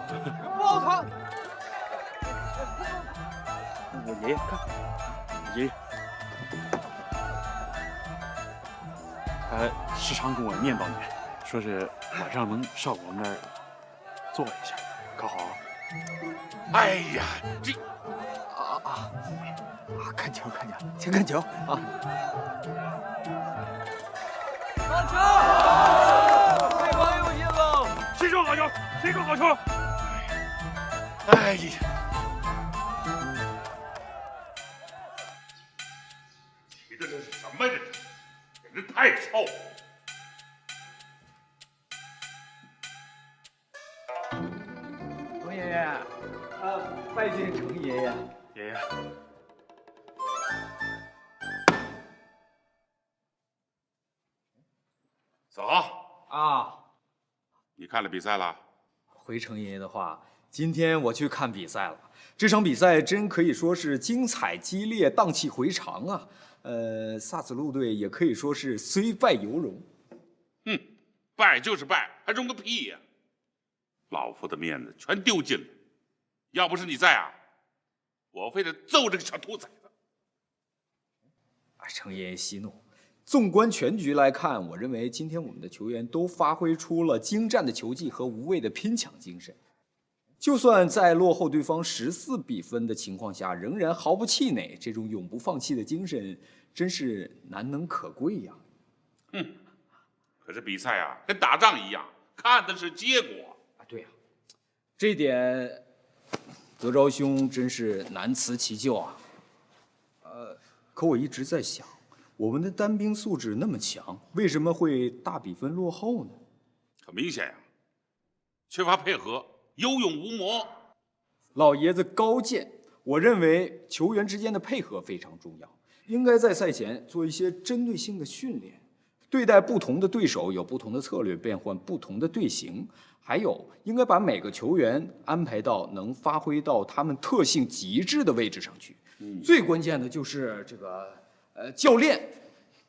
Speaker 8: 抱他！
Speaker 9: 我爷爷看，爷爷，时常跟我念叨你，说是晚上能上我们那儿坐一下，可好？
Speaker 15: 哎呀，这
Speaker 8: 看球，先看球啊！看球！太光有心了！
Speaker 9: 谁说好球？谁说好球？
Speaker 15: 哎呀！
Speaker 9: 踢的这是什么？这是，简直太臭了！
Speaker 8: 程爷爷，拜见程爷爷。
Speaker 9: 爷爷。
Speaker 15: 走
Speaker 8: 啊！
Speaker 15: 你看了比赛了？
Speaker 8: 回程爷爷的话，今天我去看比赛了。这场比赛真可以说是精彩激烈，荡气回肠啊！萨子路队也可以说是虽败犹荣。
Speaker 15: 哼，败就是败，还荣个屁呀！老夫的面子全丢尽了。要不是你在啊，我非得揍这个小兔崽子！
Speaker 8: 程爷爷息怒。纵观全局来看，我认为今天我们的球员都发挥出了精湛的球技和无畏的拼抢精神。就算在落后对方14比分的情况下，仍然毫不气馁，这种永不放弃的精神真是难能可贵呀！
Speaker 15: 可是比赛啊，跟打仗一样，看的是结果
Speaker 8: 啊。对呀，这点德昭兄真是难辞其咎啊。可我一直在想，我们的单兵素质那么强，为什么会大比分落后呢？
Speaker 15: 很明显呀，缺乏配合，有勇无谋。
Speaker 8: 老爷子高见，我认为球员之间的配合非常重要，应该在赛前做一些针对性的训练，对待不同的对手有不同的策略，变换不同的队形，还有应该把每个球员安排到能发挥到他们特性极致的位置上去。最关键的就是这个教练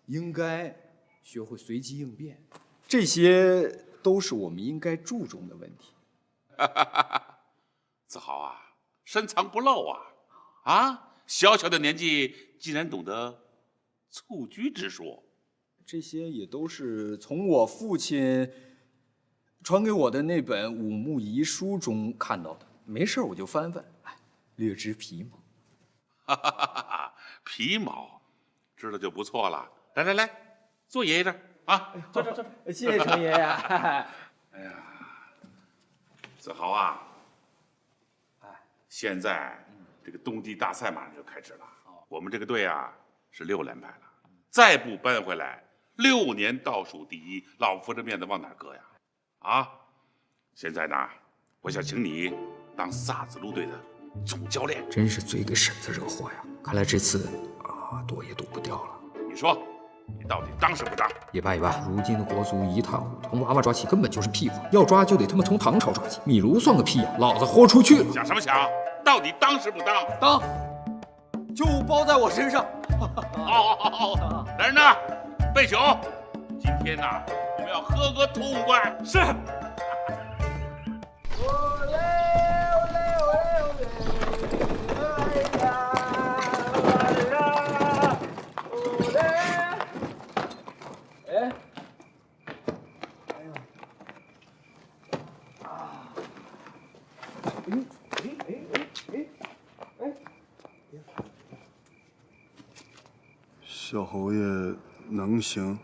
Speaker 8: 应该学会随机应变，这些都是我们应该注重的问题。
Speaker 15: 子豪啊，深藏不露啊！小小的年纪竟然懂得蹴鞠之说，
Speaker 8: 这些也都是从我父亲传给我的那本武牧遗书中看到的。没事我就翻翻，略知皮毛。
Speaker 15: 皮毛，知道就不错了。来，坐爷爷这儿啊，坐。
Speaker 8: 谢谢程爷爷。
Speaker 15: 哎呀，子豪啊，现在这个冬季大赛马上就开始了，我们这个队啊是6连败了，再不扳回来，6年倒数第一，老夫这面子往哪搁呀？啊！现在呢，我想请你当萨子路队的总教练。
Speaker 6: 真是嘴给婶子惹祸呀！看来这次躲也躲不掉了。
Speaker 15: 你说，你到底当是不当？
Speaker 6: 也罢，如今的国足一塌糊涂，娃娃抓起根本就是屁股，要抓就得他妈从唐朝抓起。米卢算个屁呀！老子豁出去了！
Speaker 15: 想什么想？到底当是不当？
Speaker 8: 当，就包在我身上。
Speaker 15: 好，来人呐，备酒！今天呢，我们要喝个痛快。
Speaker 9: 是。
Speaker 12: 小侯爷能行？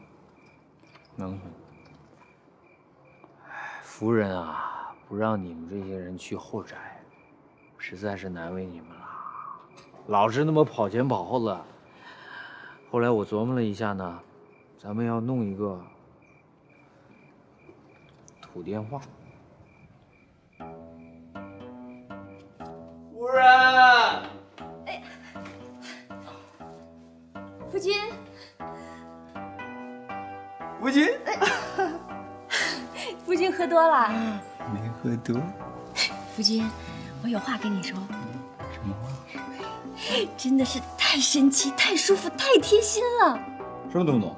Speaker 13: 能行。夫人啊，不让你们这些人去后宅，实在是难为你们了。老是那么跑前跑后的。后来我琢磨了一下呢，咱们要弄一个土电话。
Speaker 8: 夫人，
Speaker 2: 夫君，
Speaker 8: 夫君，
Speaker 2: 夫君喝多了。
Speaker 8: 没喝多。
Speaker 2: 夫君，我有话跟你说。
Speaker 8: 什么话？
Speaker 2: 真的是太神奇、太舒服、太贴心了。
Speaker 8: 什么东东？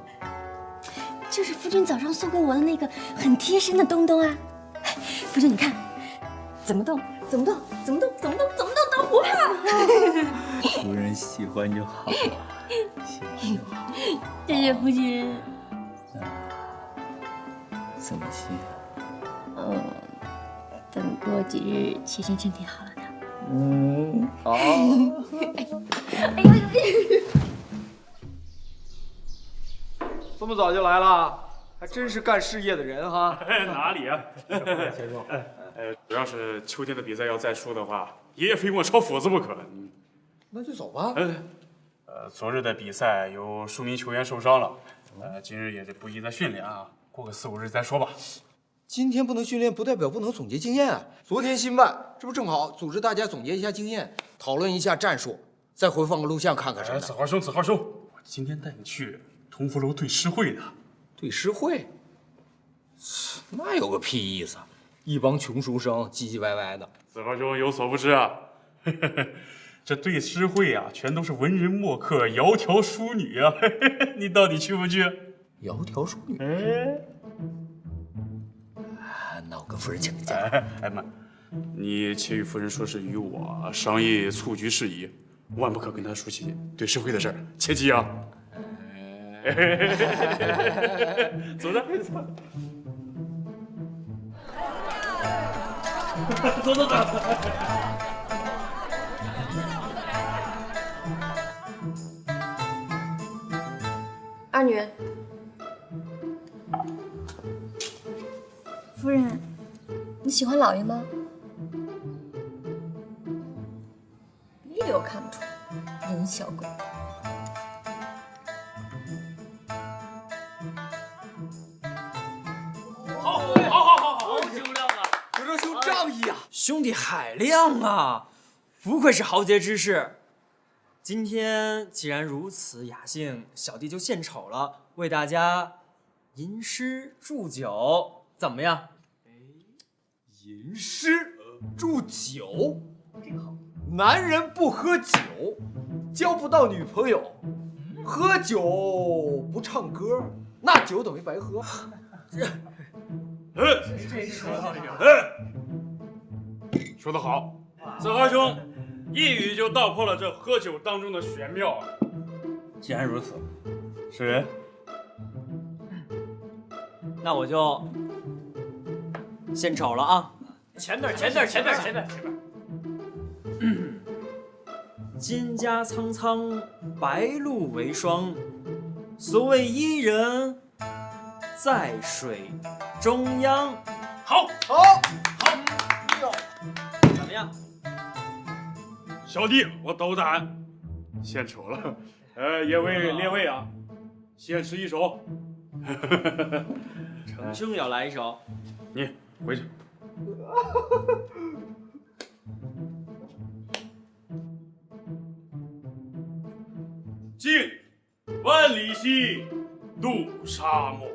Speaker 2: 就是夫君早上送给我的那个很贴身的东东啊。夫君，你看，怎么动？怎么动？怎么动？怎么动？怎么动都不怕。
Speaker 8: 夫人喜欢就好，喜欢就好。
Speaker 2: 谢谢夫君。
Speaker 8: 怎么谢？
Speaker 2: 等过几日齐心身体好了的。
Speaker 8: 好。
Speaker 2: 哎呦！
Speaker 1: 这么早就来了，还真是干事业的人哈。
Speaker 9: 哪里啊？
Speaker 1: 先说，
Speaker 9: 主要是秋天的比赛要再输的话，爷爷非跟我抄斧子不可。
Speaker 1: 那就走吧。
Speaker 9: 昨日的比赛有数名球员受伤了，今日也是不宜再训练啊，过个4、5日再说吧。
Speaker 1: 今天不能训练，不代表不能总结经验啊。昨天新办，这不正好组织大家总结一下经验，讨论一下战术，再回放个录像看看什么的。
Speaker 9: 子豪兄，我今天带你去同福楼对诗会的。
Speaker 1: 对诗会？那有个屁意思啊！一帮穷书生唧唧歪歪的。
Speaker 9: 子豪兄有所不知啊，这对诗会啊，全都是文人墨客、窈窕淑女啊。你到底去不去？
Speaker 1: 窈窕淑女？那我跟夫人请个假。
Speaker 9: 哎妈，你且与夫人说是与我商议蹴鞠事宜，万不可跟她说起对诗会的事儿，切记啊。走着，走。
Speaker 2: 二女，
Speaker 10: 夫人，
Speaker 2: 你喜欢老爷吗？一流看不出来，人小鬼。
Speaker 16: 好酒量啊！
Speaker 8: 德州兄仗义啊！
Speaker 16: 兄弟海量啊！不愧是豪杰之士。今天既然如此雅兴，小弟就献丑了，为大家吟诗祝酒，怎么样？
Speaker 1: 吟诗祝酒，挺好。男人不喝酒，交不到女朋友；喝酒不唱歌，那酒等于白喝。
Speaker 9: 说得好，子豪兄一语就道破了这喝酒当中的玄妙啊！既然如此，诗人，
Speaker 16: 那我就献丑了啊！前边。蒹葭苍苍，白露为霜。所谓伊人，在水中央。好，怎么样？
Speaker 9: 小弟我斗胆，献丑了。也为列位啊，献诗一首。
Speaker 16: 程兄要来一首，
Speaker 9: 你回去。近万里兮，渡沙漠。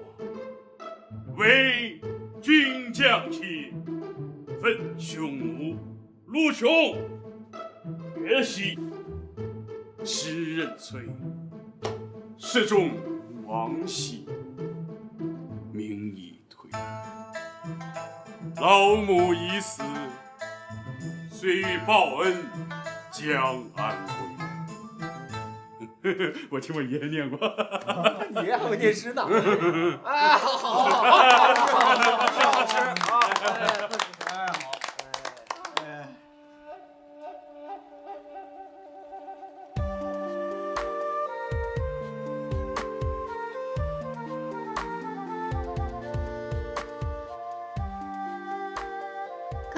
Speaker 9: 为君将亲，奋匈奴。路穷越兮，诗人催。世中王兮，名已颓。老母已死，虽欲报恩，将安归？我听我爷爷念过。
Speaker 1: 你爷还会念诗呢。哎，好吃。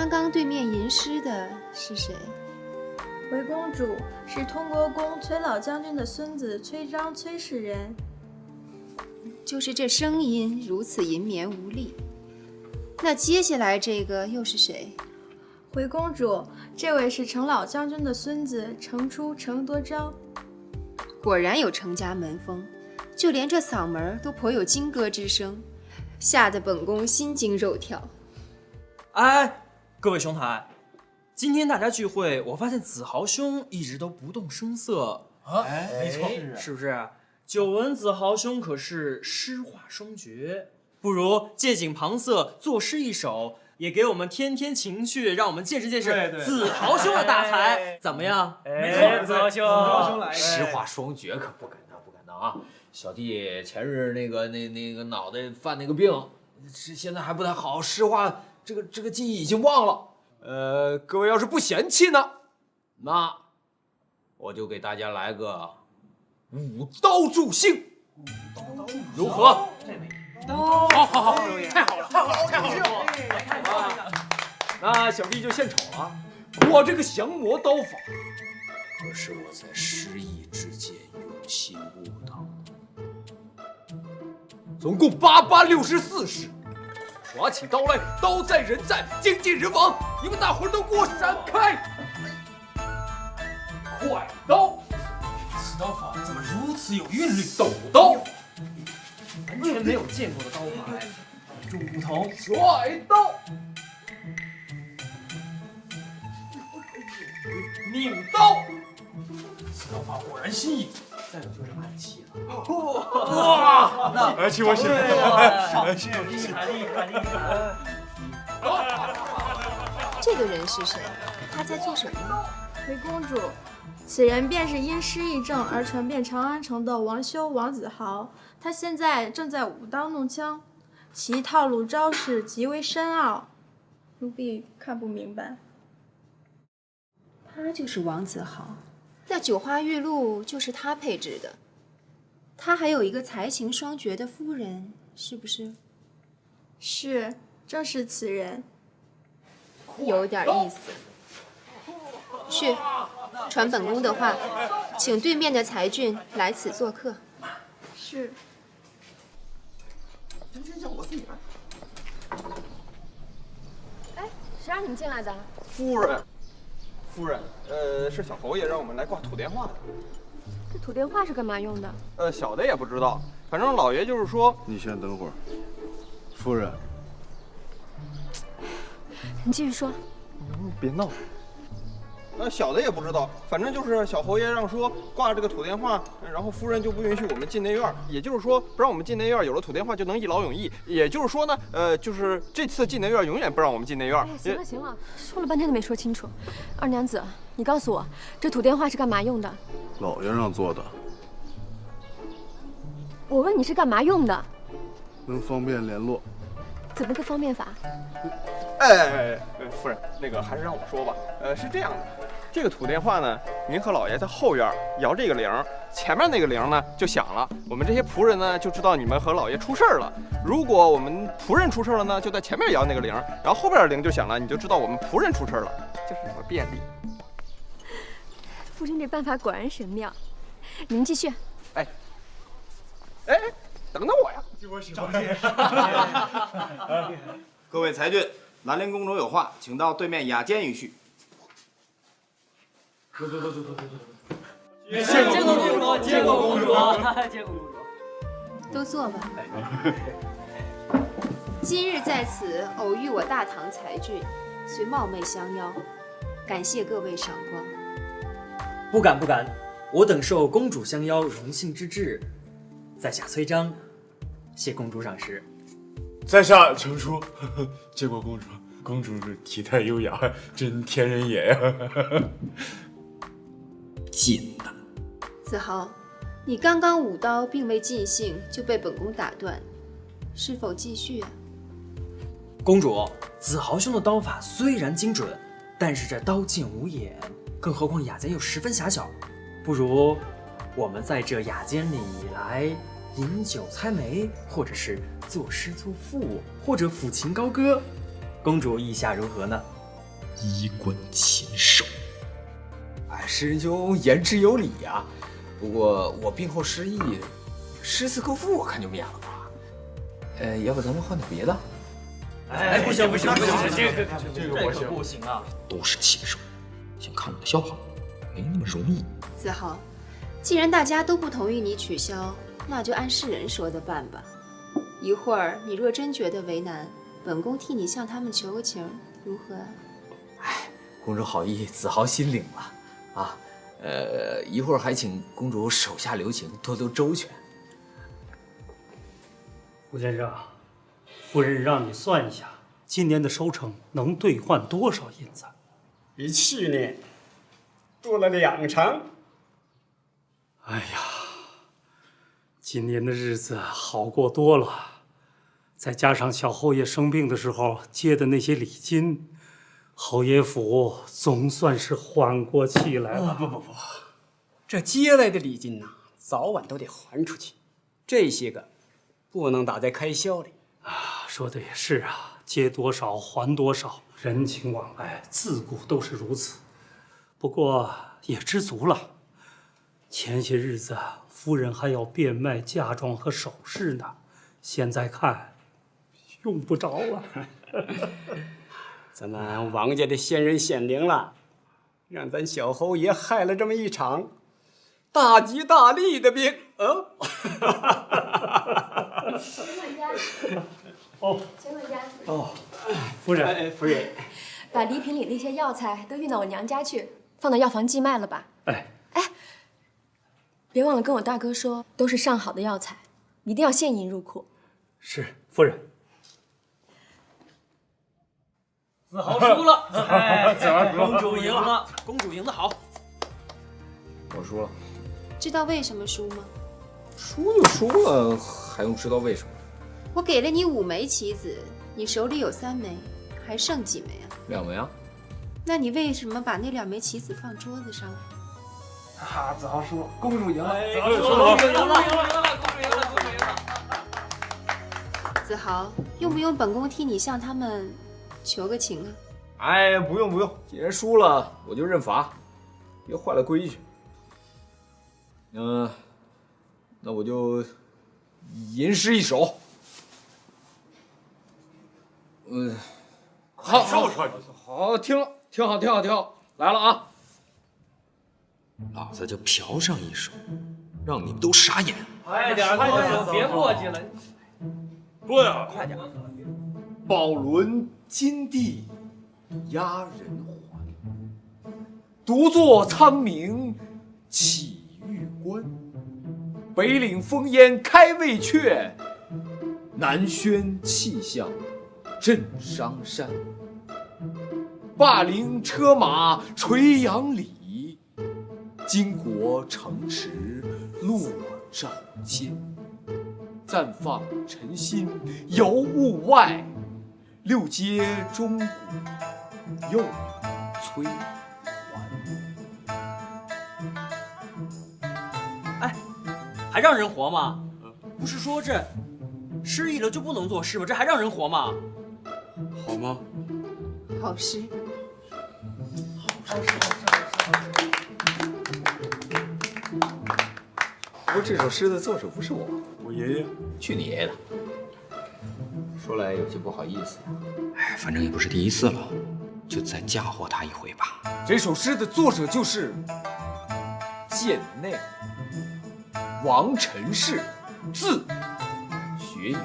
Speaker 18: 刚刚对面吟诗的是谁？
Speaker 10: 回公主是通国公崔老将军的孙子崔章崔氏人。
Speaker 18: 就是这声音如此银绵无力。那接下来这个又是谁？
Speaker 10: 回公主，这位是程老将军的孙子程初程多章。
Speaker 18: 果然有程家门风，就连这嗓门都颇有金歌之声，吓得本宫心惊肉跳。
Speaker 16: 哎，各位兄台，今天大家聚会，我发现子豪兄一直都不动声色啊，
Speaker 13: 没错，
Speaker 16: 是不是？久闻子豪兄可是诗画双绝，不如借景旁色，作诗一首，也给我们添添情趣，让我们见识见识子豪兄的大才，怎么样？
Speaker 13: 没错，
Speaker 16: 子豪兄
Speaker 13: 来，诗画双绝可不敢当，不敢当啊！小弟前日那个脑袋犯那个病，现在还不太好，诗画这个记忆已经忘了。各位要是不嫌弃呢，那我就给大家来个舞刀助兴，如何？好，太好了！那小弟就献丑了。我这个降魔刀法，可是我在失意之间用心悟道的。总共864式，耍起刀来，刀在人在，精尽人亡。你们大伙儿都给我闪开！快刀！此刀法怎么如此有韵律？抖刀，
Speaker 16: 完全没有见过的刀法，与众不同。
Speaker 13: 甩刀，拧刀，此刀法果然新颖。再有就是暗器了。哇！
Speaker 12: 暗器我喜欢。
Speaker 16: 厉害！
Speaker 18: 这个人是谁？他在做什么？
Speaker 10: 回公主，此人便是因诗议政而传遍长安城的王修王子豪，他现在正在舞刀弄枪，其套路招式极为深奥，奴婢看不明白。
Speaker 18: 他就是王子豪，那九花玉露就是他配制的。他还有一个才情双绝的夫人，是不是？
Speaker 10: 是，正是此人。
Speaker 18: 有点意思。去，传本宫的话，请对面的才俊来此做客。
Speaker 10: 是。
Speaker 3: 行，我自己来。
Speaker 2: 哎，谁让你们进来的？
Speaker 8: 夫人，是小侯爷让我们来挂土电话的。
Speaker 2: 这土电话是干嘛用的？
Speaker 8: 小的也不知道，反正老爷就是说。
Speaker 12: 你先等会儿，夫人。
Speaker 2: 你继续说。
Speaker 8: 别闹。小的也不知道，反正就是小侯爷让说挂这个土电话，然后夫人就不允许我们进内院，也就是说不让我们进内院，有了土电话就能一劳永逸。也就是说呢，就是这次进内院永远不让我们进内院。
Speaker 2: 哎，行了，说了半天都没说清楚。二娘子，你告诉我，这土电话是干嘛用的？
Speaker 12: 老爷让做的。
Speaker 2: 我问你是干嘛用的？
Speaker 12: 能方便联络。
Speaker 2: 怎么个方便法？
Speaker 8: 夫人，那个还是让我说吧。是这样的，这个土电话呢，您和老爷在后院摇这个铃，前面那个铃呢就响了，我们这些仆人呢就知道你们和老爷出事儿了。如果我们仆人出事了呢，就在前面摇那个铃，然后后边的铃就响了，你就知道我们仆人出事了，就是这么便利。
Speaker 2: 夫人这办法果然神妙，你们继续。
Speaker 8: 哎，等等我呀！我喜欢。
Speaker 19: 各位才俊，兰陵公主有话，请到对面雅间一叙。
Speaker 16: 走。
Speaker 5: 接过公主，接过公主。
Speaker 18: 都坐吧。今日在此偶遇我大唐才俊，遂冒昧相邀，感谢各位赏光。
Speaker 16: 不敢，我等受公主相邀，荣幸之至。在下崔章，谢公主赏识。
Speaker 12: 在下程初，接过公主。公主体态优雅，真天人也呀！
Speaker 13: 贱的。
Speaker 18: 子豪，你刚刚舞刀并未尽兴，就被本宫打断，是否继续啊？
Speaker 16: 公主，子豪兄的刀法虽然精准，但是这刀剑无眼，更何况雅间又十分狭小，不如我们在这雅间里来饮酒猜眉，或者是作诗作赋，或者抚琴高歌，公主意下如何呢？
Speaker 6: 衣冠禽兽。
Speaker 11: 哎，施仁兄言之有理呀。不过我病后失忆，诗词歌赋我看就免了吧。要不咱们换点别的？
Speaker 5: 哎，不行，这
Speaker 12: 个
Speaker 5: 可不行啊！
Speaker 6: 都是禽兽，想看我的笑话，没那么容易。
Speaker 18: 子豪，既然大家都不同意你取消，那就按世人说的办吧。一会儿你若真觉得为难，本宫替你向他们求个情，如何啊？
Speaker 11: 公主好意，子豪心领了啊。一会儿还请公主手下留情，多多周全。
Speaker 5: 胡先生，夫人让你算一下，今年的收成能兑换多少银子？
Speaker 4: 比去年多了2成。
Speaker 5: 哎呀，今年的日子好过多了，再加上小侯爷生病的时候接的那些礼金，侯爷府总算是缓过气来了。
Speaker 4: 不，这接来的礼金呐，早晚都得还出去，这些个不能打在开销里。
Speaker 5: 说的也是啊，接多少还多少，人情往来自古都是如此。不过也知足了。前些日子夫人还要变卖嫁妆和首饰呢，现在看用不着了。
Speaker 4: 咱们王家的先人显灵了，让咱小侯爷害了这么一场大吉大利的病。
Speaker 2: 钱管家。
Speaker 5: 夫人，
Speaker 4: 夫人，
Speaker 2: 把礼品里那些药材都运到我娘家去，放到药房寄卖了吧。别忘了跟我大哥说，都是上好的药材，一定要现银入库。
Speaker 5: 是，夫人。
Speaker 16: 子豪输了，
Speaker 12: 子豪输了，
Speaker 16: 公主赢了，公主赢得好。
Speaker 11: 我输了。
Speaker 18: 知道为什么输吗？
Speaker 11: 输就输了，还用知道为什么？
Speaker 18: 我给了你5枚棋子，你手里有3枚，还剩几枚啊
Speaker 11: 2枚啊。
Speaker 18: 那你为什么把那2枚棋子放桌子上？
Speaker 4: 子豪输了，公主赢了，
Speaker 16: 子豪输了，公主赢了，公主赢了，公主赢了，公主赢了。
Speaker 18: 子豪，用不用本宫替你向他们求个情啊？
Speaker 11: 哎，不用，既然输了，我就认罚，别坏了规矩。那我就吟诗一首。好，听了，挺好，来了啊！
Speaker 6: 老子就嫖上一首，让你们都傻眼。
Speaker 16: 快点，别墨迹了。
Speaker 12: 说呀，
Speaker 16: 快点。
Speaker 11: 宝轮金地压人寰，独坐苍冥起玉关。北岭烽烟开未却，南轩气象震商山。霸陵车马垂杨里，巾帼城池落照间。暂放尘心游物外，六街钟鼓又催还。
Speaker 16: 还让人活吗？不是说这失忆了就不能做事吗？这还让人活吗？
Speaker 12: 好吗？
Speaker 18: 好诗。
Speaker 11: 不过这首诗的作者不是我，
Speaker 12: 我爷爷。
Speaker 11: 去你爷爷的！说来有些不好意思
Speaker 6: 哎，反正也不是第一次了，就再嫁祸他一回吧。
Speaker 11: 这首诗的作者就是剑内王陈氏，字学友。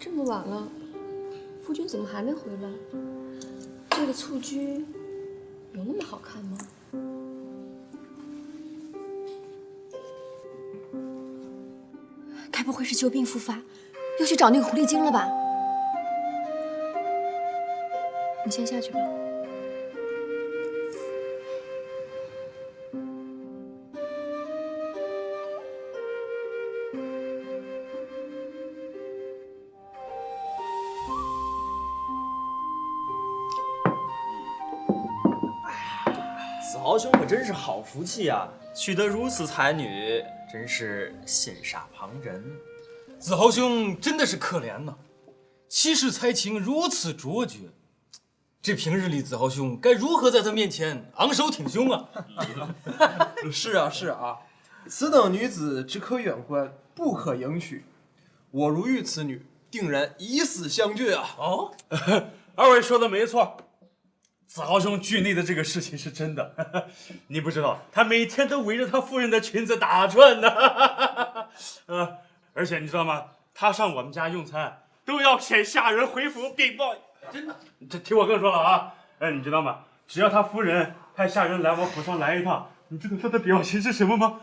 Speaker 2: 这么晚了，夫君怎么还没回来？这个蹴鞠有那么好看吗？该不会是旧病复发，又去找那个狐狸精了吧？你先下去吧。
Speaker 16: 子豪兄可真是好福气啊，娶得如此才女，真是羡煞旁人。
Speaker 13: 子豪兄真的是可怜呐，妻室才情如此卓绝，
Speaker 16: 这平日里子豪兄该如何在他面前昂首挺胸啊？
Speaker 8: 是啊，是啊，此等女子只可远观，不可迎娶。我如遇此女，定然以死相决啊！
Speaker 12: 哦，二位说的没错，子豪兄惧内的这个事情是真的。你不知道，他每天都围着他夫人的裙子打转呢。而且你知道吗？他上我们家用餐都要请下人回府禀报。真的，这听我跟你说了啊，你知道吗？只要他夫人派下人来我府上来一趟，你知道他的表情是什么吗？